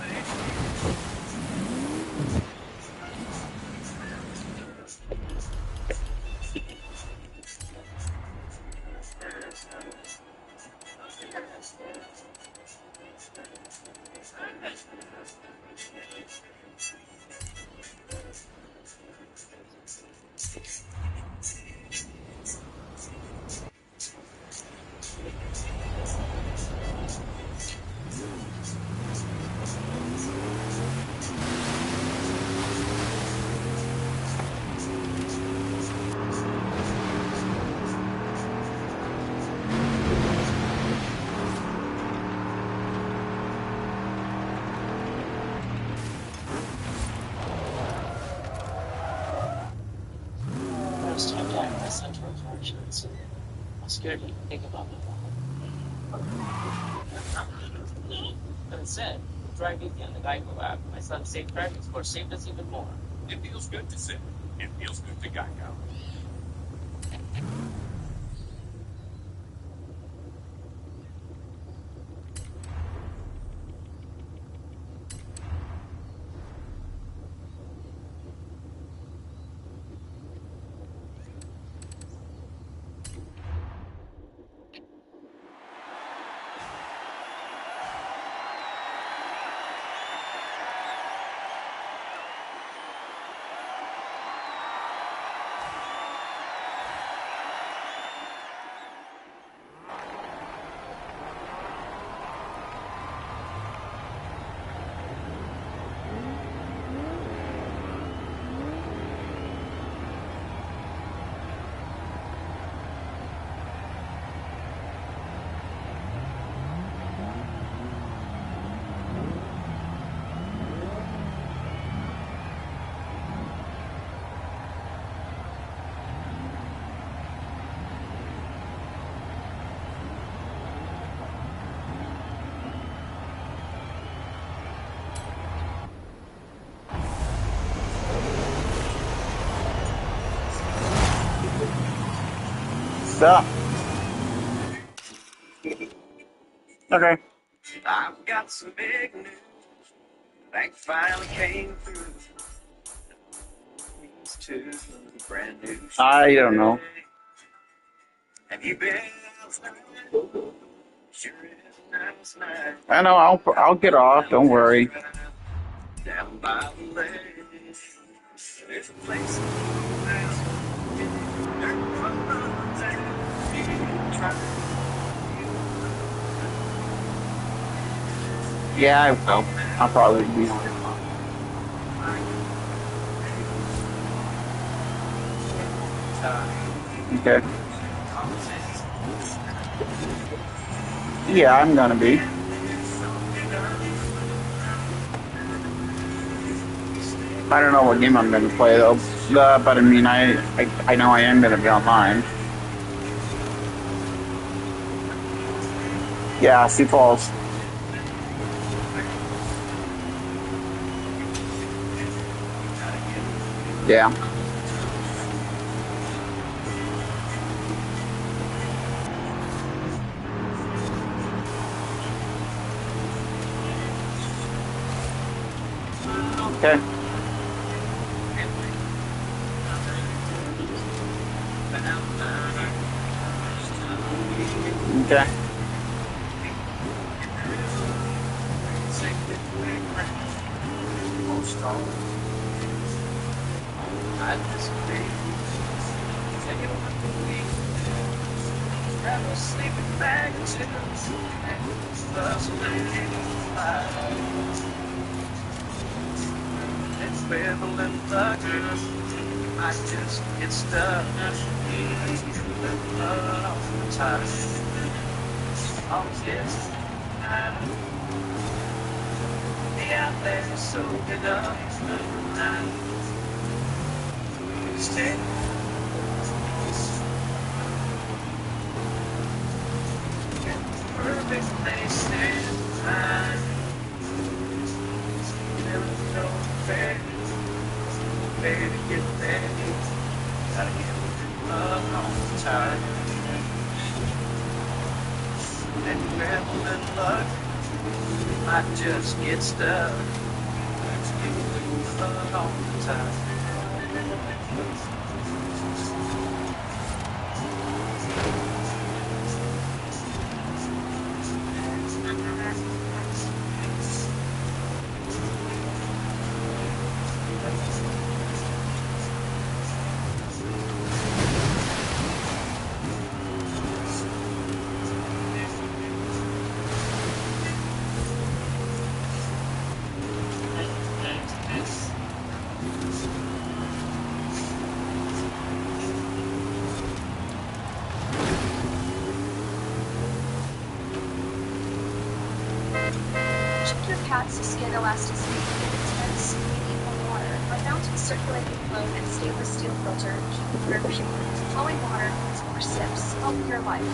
First time back in my central attractions. I'm scared to even think about it. But instead, drive easy on the Geico app. My son's safe driving score saved us even more. It feels good to sit. It feels good to Geico. up? Okay. I've got some big news. Bank finally came through. These two brand new. I don't know. Have you been outside? Sure is a nice night. I know. I'll get off. Don't worry. Down by the lake, there's a place Yeah, I will. I'll probably be on. Okay. Yeah, I'm gonna be. I don't know what game I'm gonna play though. But I mean, I know I am gonna be online. Yeah, Sioux Falls. Yeah. Okay. Okay. I just get stuck all the time. Always gets me out there so good up. Stay. Perfect place and time. Never know fair. Fair to get there. Gotta get love all the time. And rebel and luck might just get stuck. Let's give love all the time. Check your cat's skin elasticity and intense. You need more water. A fountain circulating flow and stainless steel filter keep water clean. Flowing water means more sips. Help your life.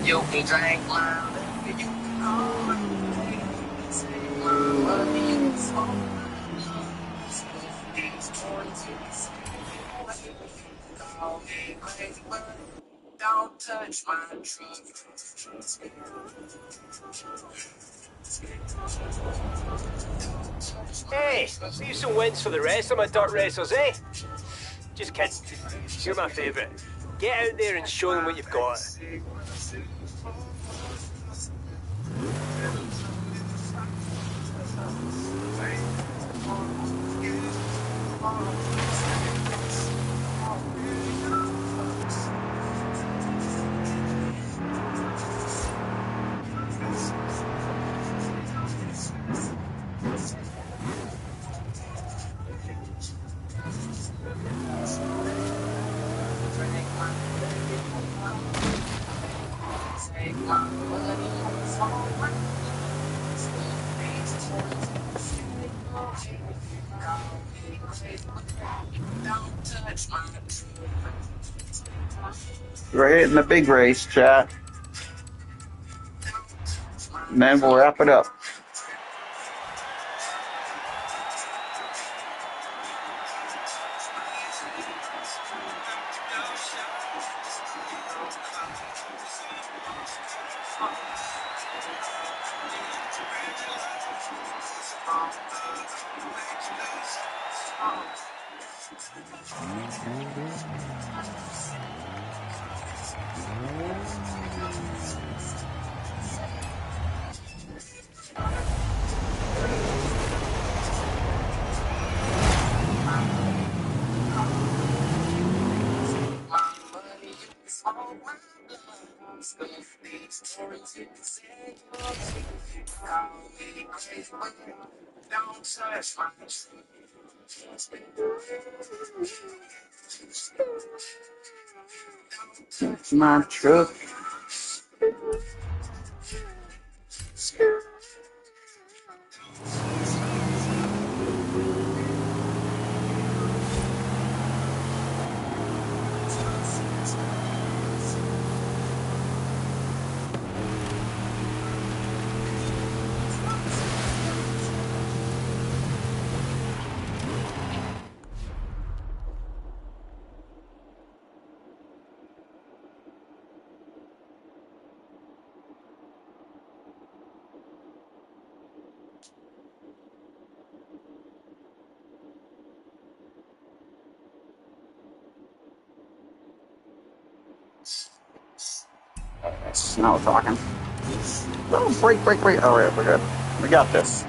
You can drink love, you can call it, say love, you can smoke. These quarters, call me crazy, but don't touch my truth. Hey, leave some wins for the rest of my dirt racers, eh? Just kidding. You're my favourite. Get out there and show them what you've got. We're hitting the big race, chat. And then we'll wrap it up. My truck. Now we're talking. Oh, break. All right, we're good. We got this.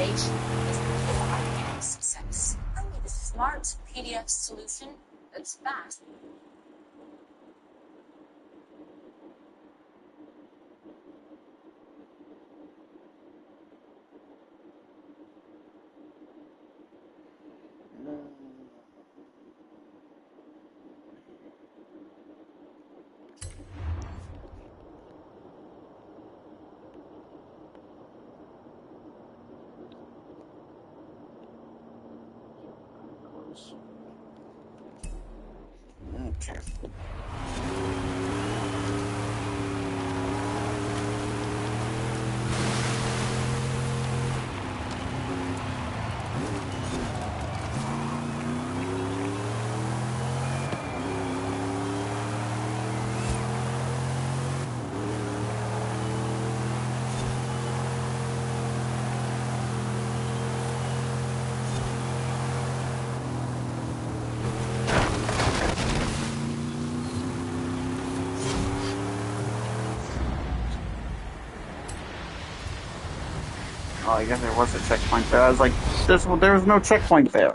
Innovation is the key to success. I need a smart PDF solution that's fast. Okay. Oh, I guess there was a checkpoint there. I was like, there was no checkpoint there.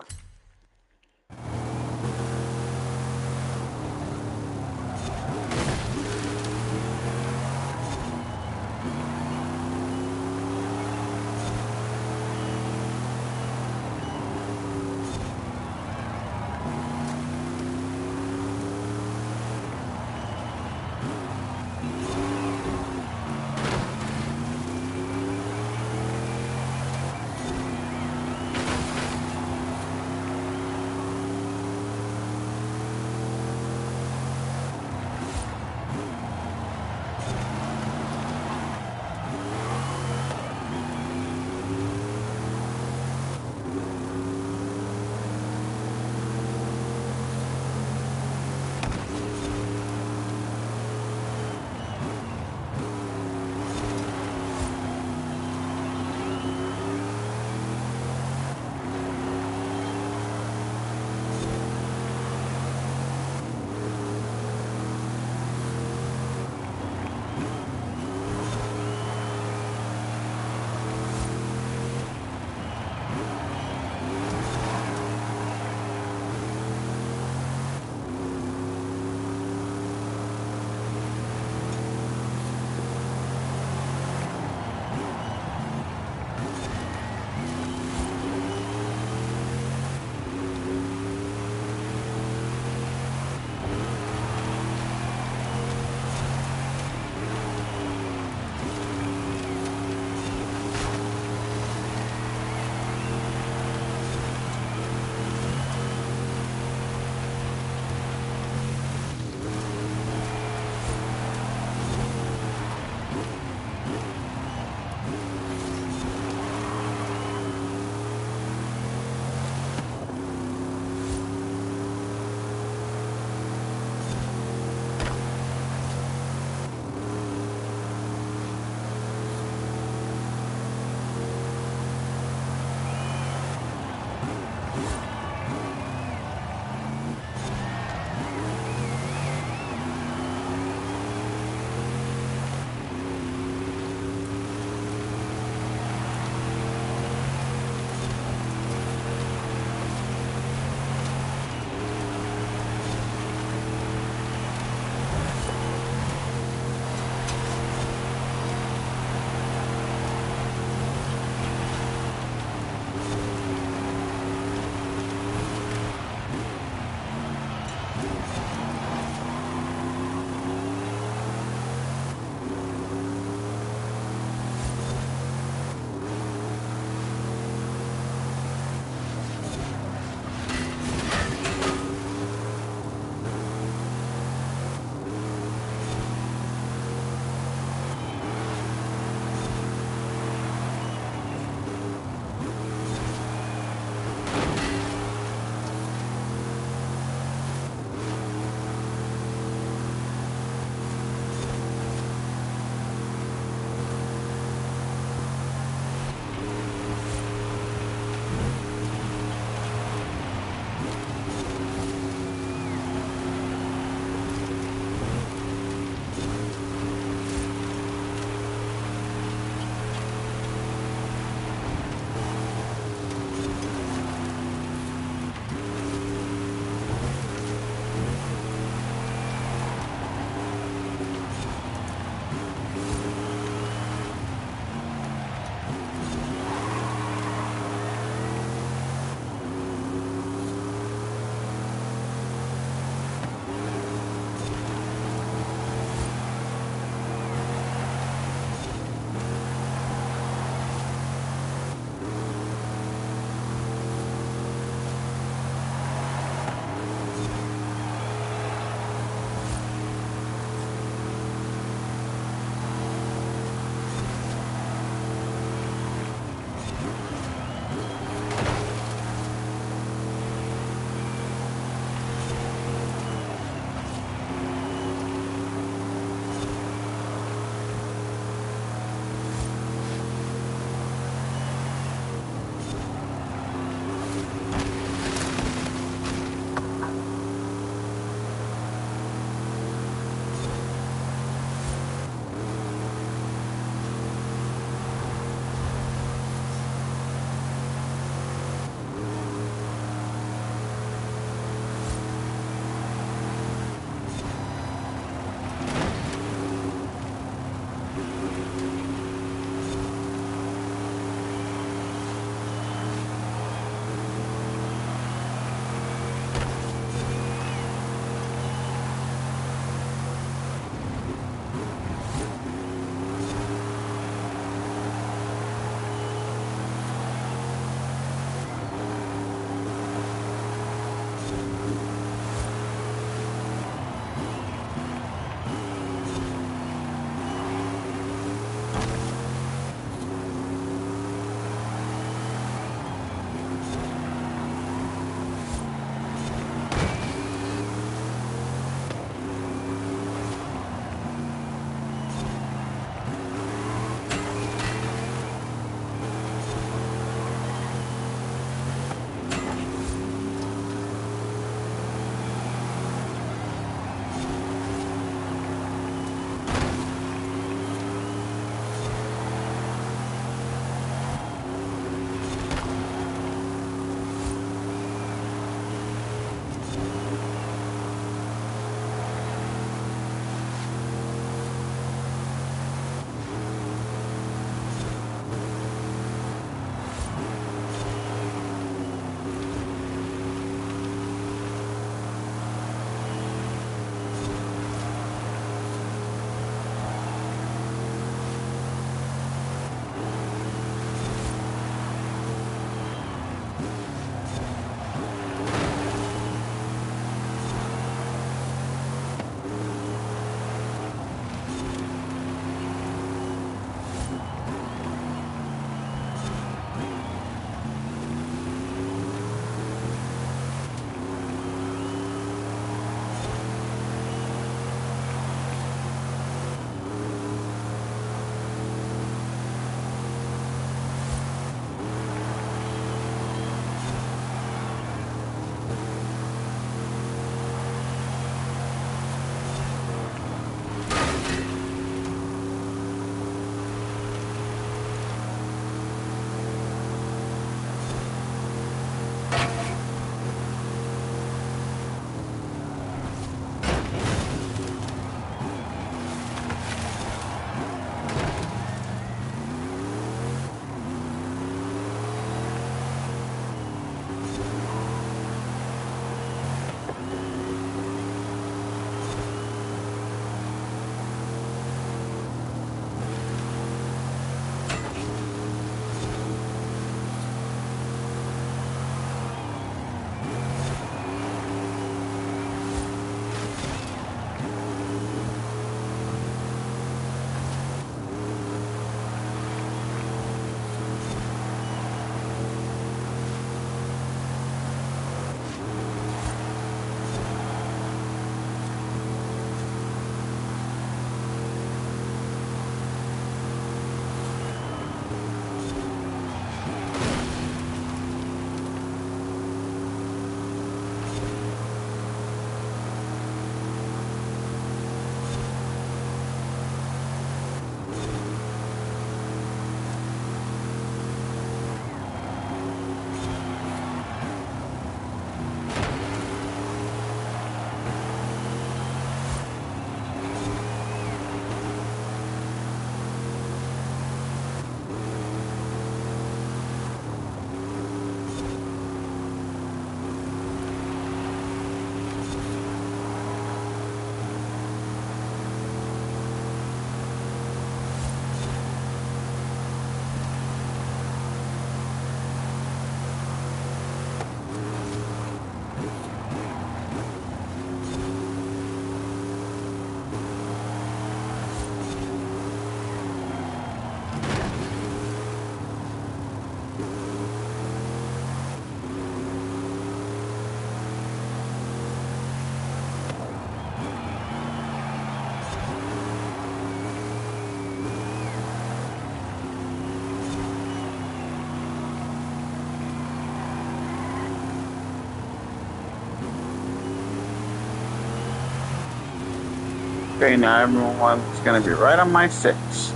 Okay, now everyone's gonna be right on my 6.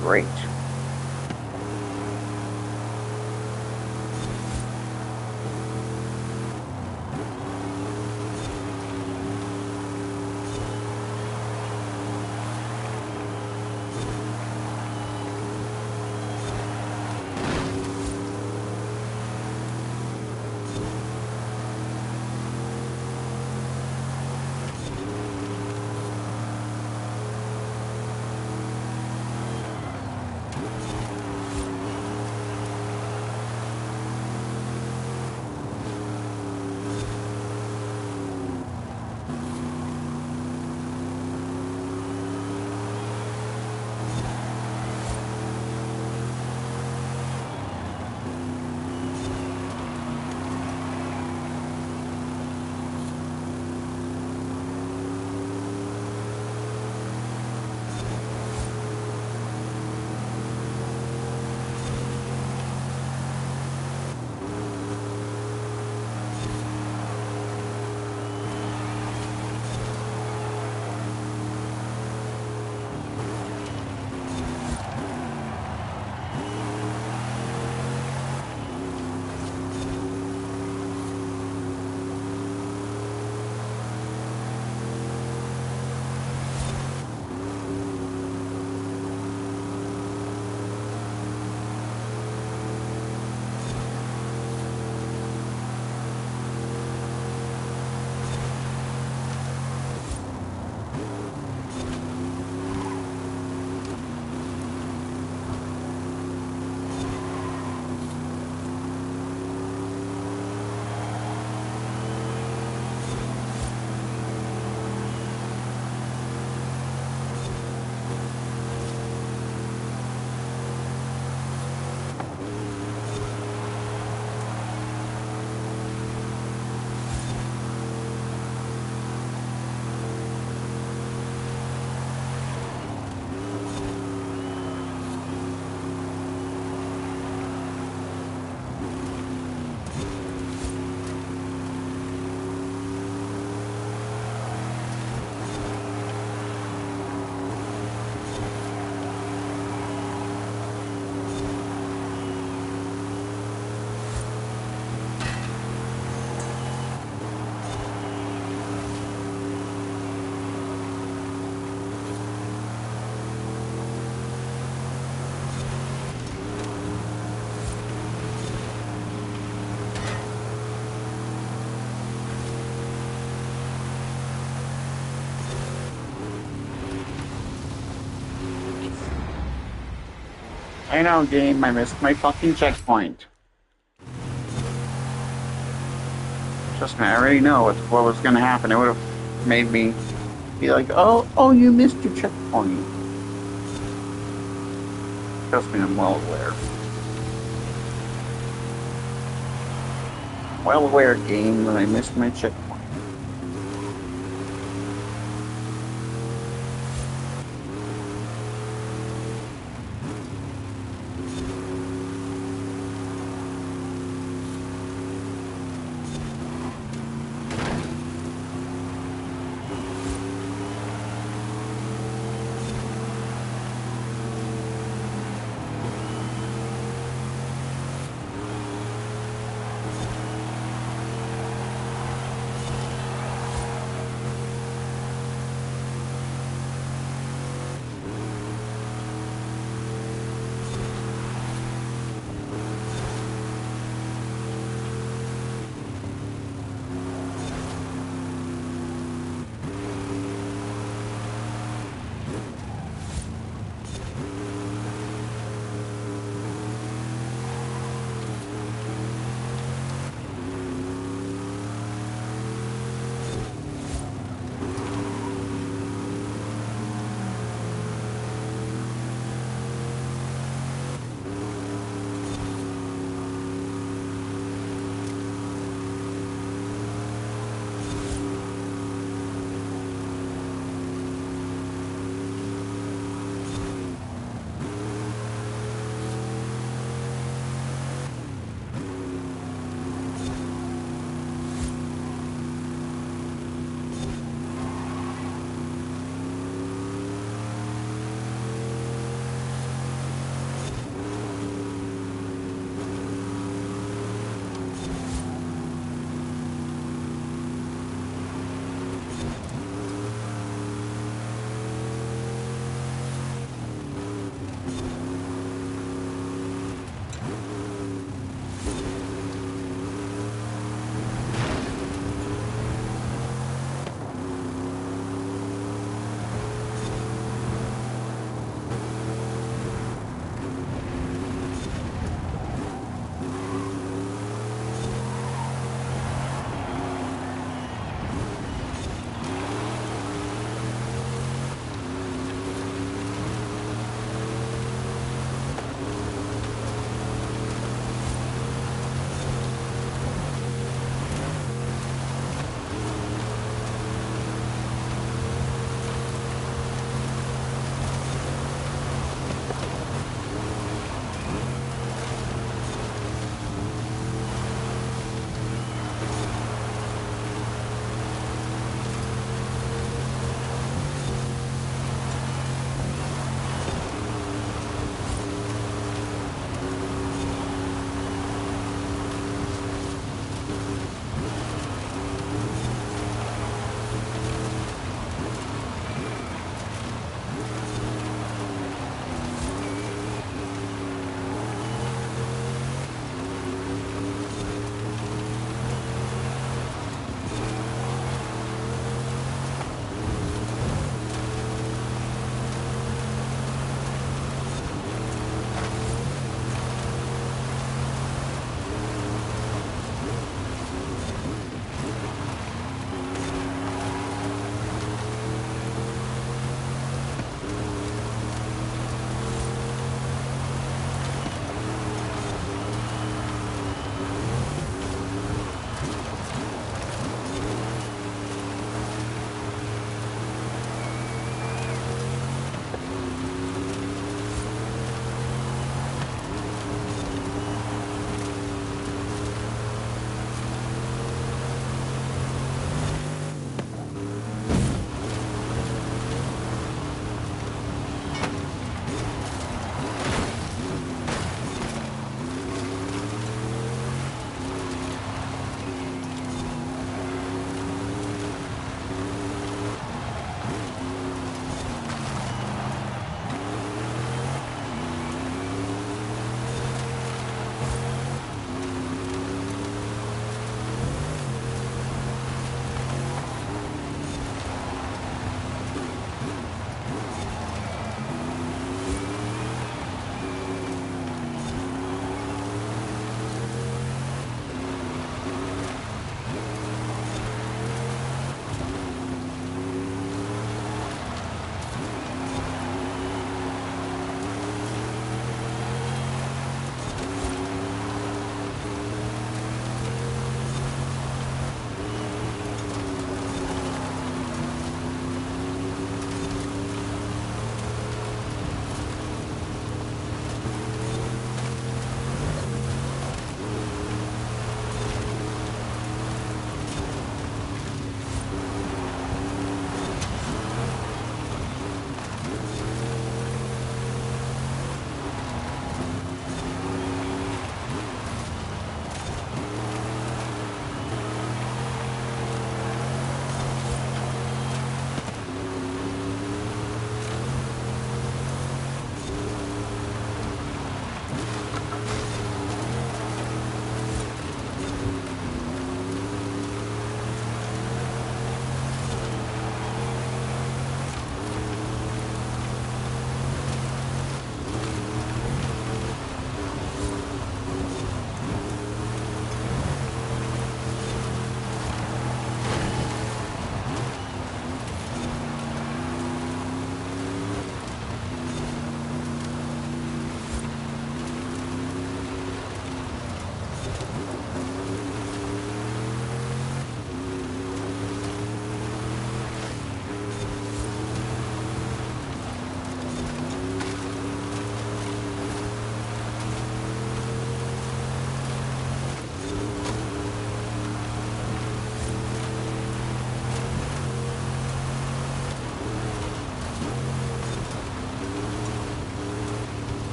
Great. I know, game. I missed my fucking checkpoint. Trust me, I already know what was gonna happen. It would have made me be like, oh, you missed your checkpoint. Trust me, I'm well aware. Well aware, game, that I missed my checkpoint.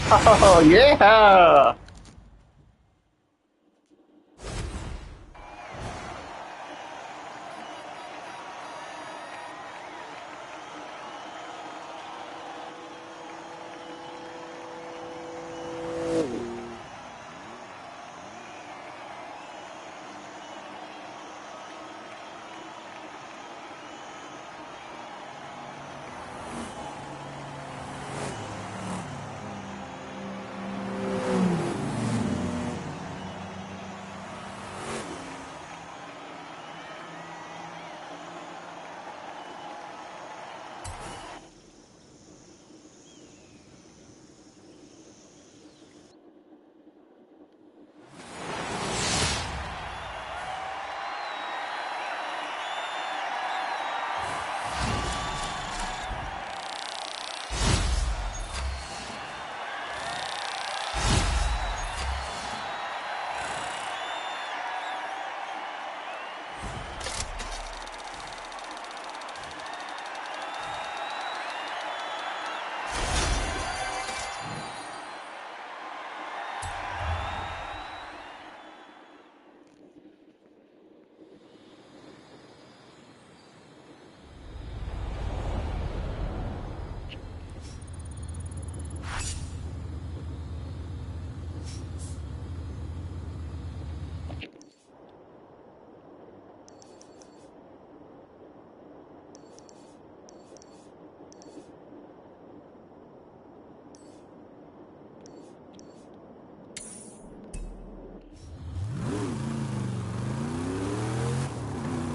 Oh, yeah!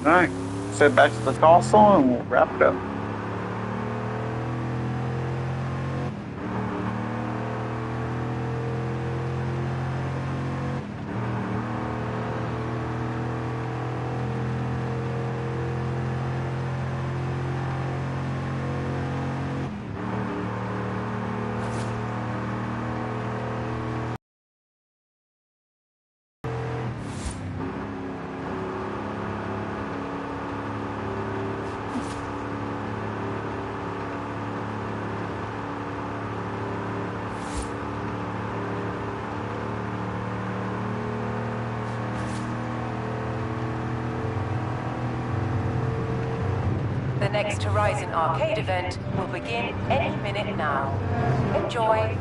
Alright, sit back to the console and we'll wrap it up. The next Horizon Arcade event will begin any minute now. Enjoy!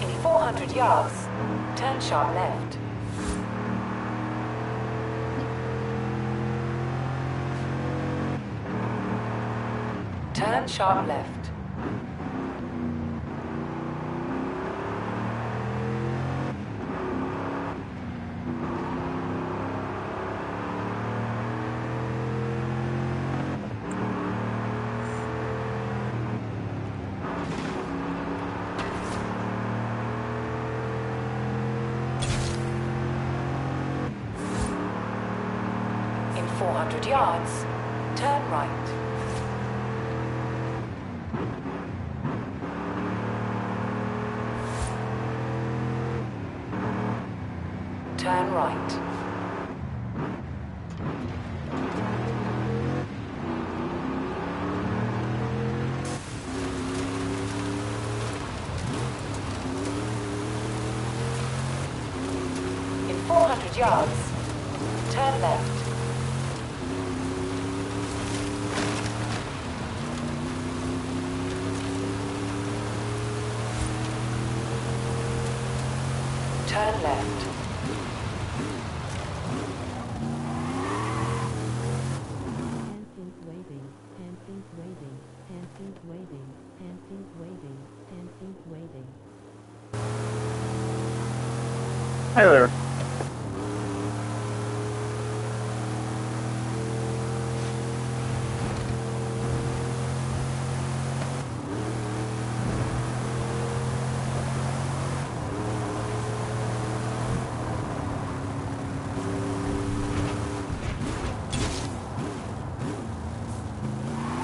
In 400 yards, turn sharp left. Turn sharp left. 400 yards, turn right. Turn right. In 400 yards, turn left. Turn left. Hanson's waving, Hanson's waving, Hanson's waving, Hanson's waving, Hanson's waving. Hi there.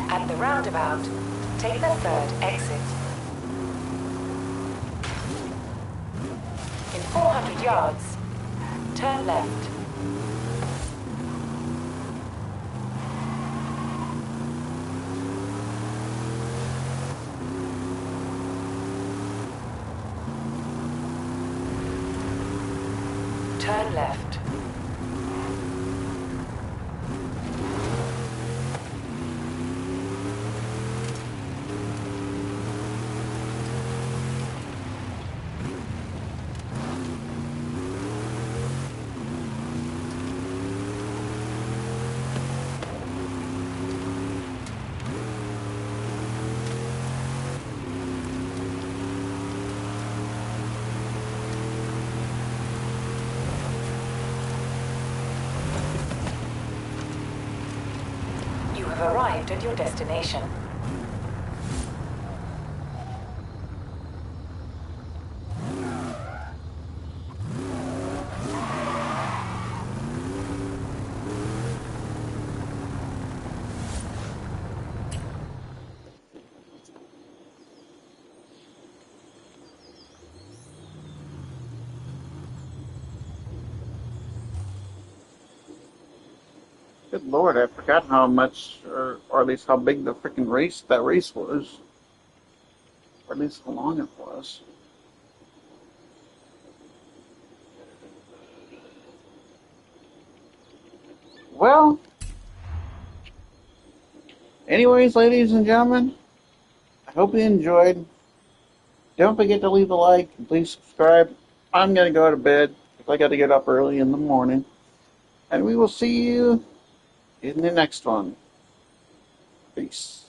At the roundabout, take the third exit. In 400 yards, turn left. Turn left. You have arrived at your destination. Good Lord, I forgot how much, or at least how big the freaking that race was. Or at least how long it was. Well, anyways, ladies and gentlemen, I hope you enjoyed. Don't forget to leave a like and please subscribe. I'm going to go to bed because I got to get up early in the morning. And we will see you in the next one. Peace.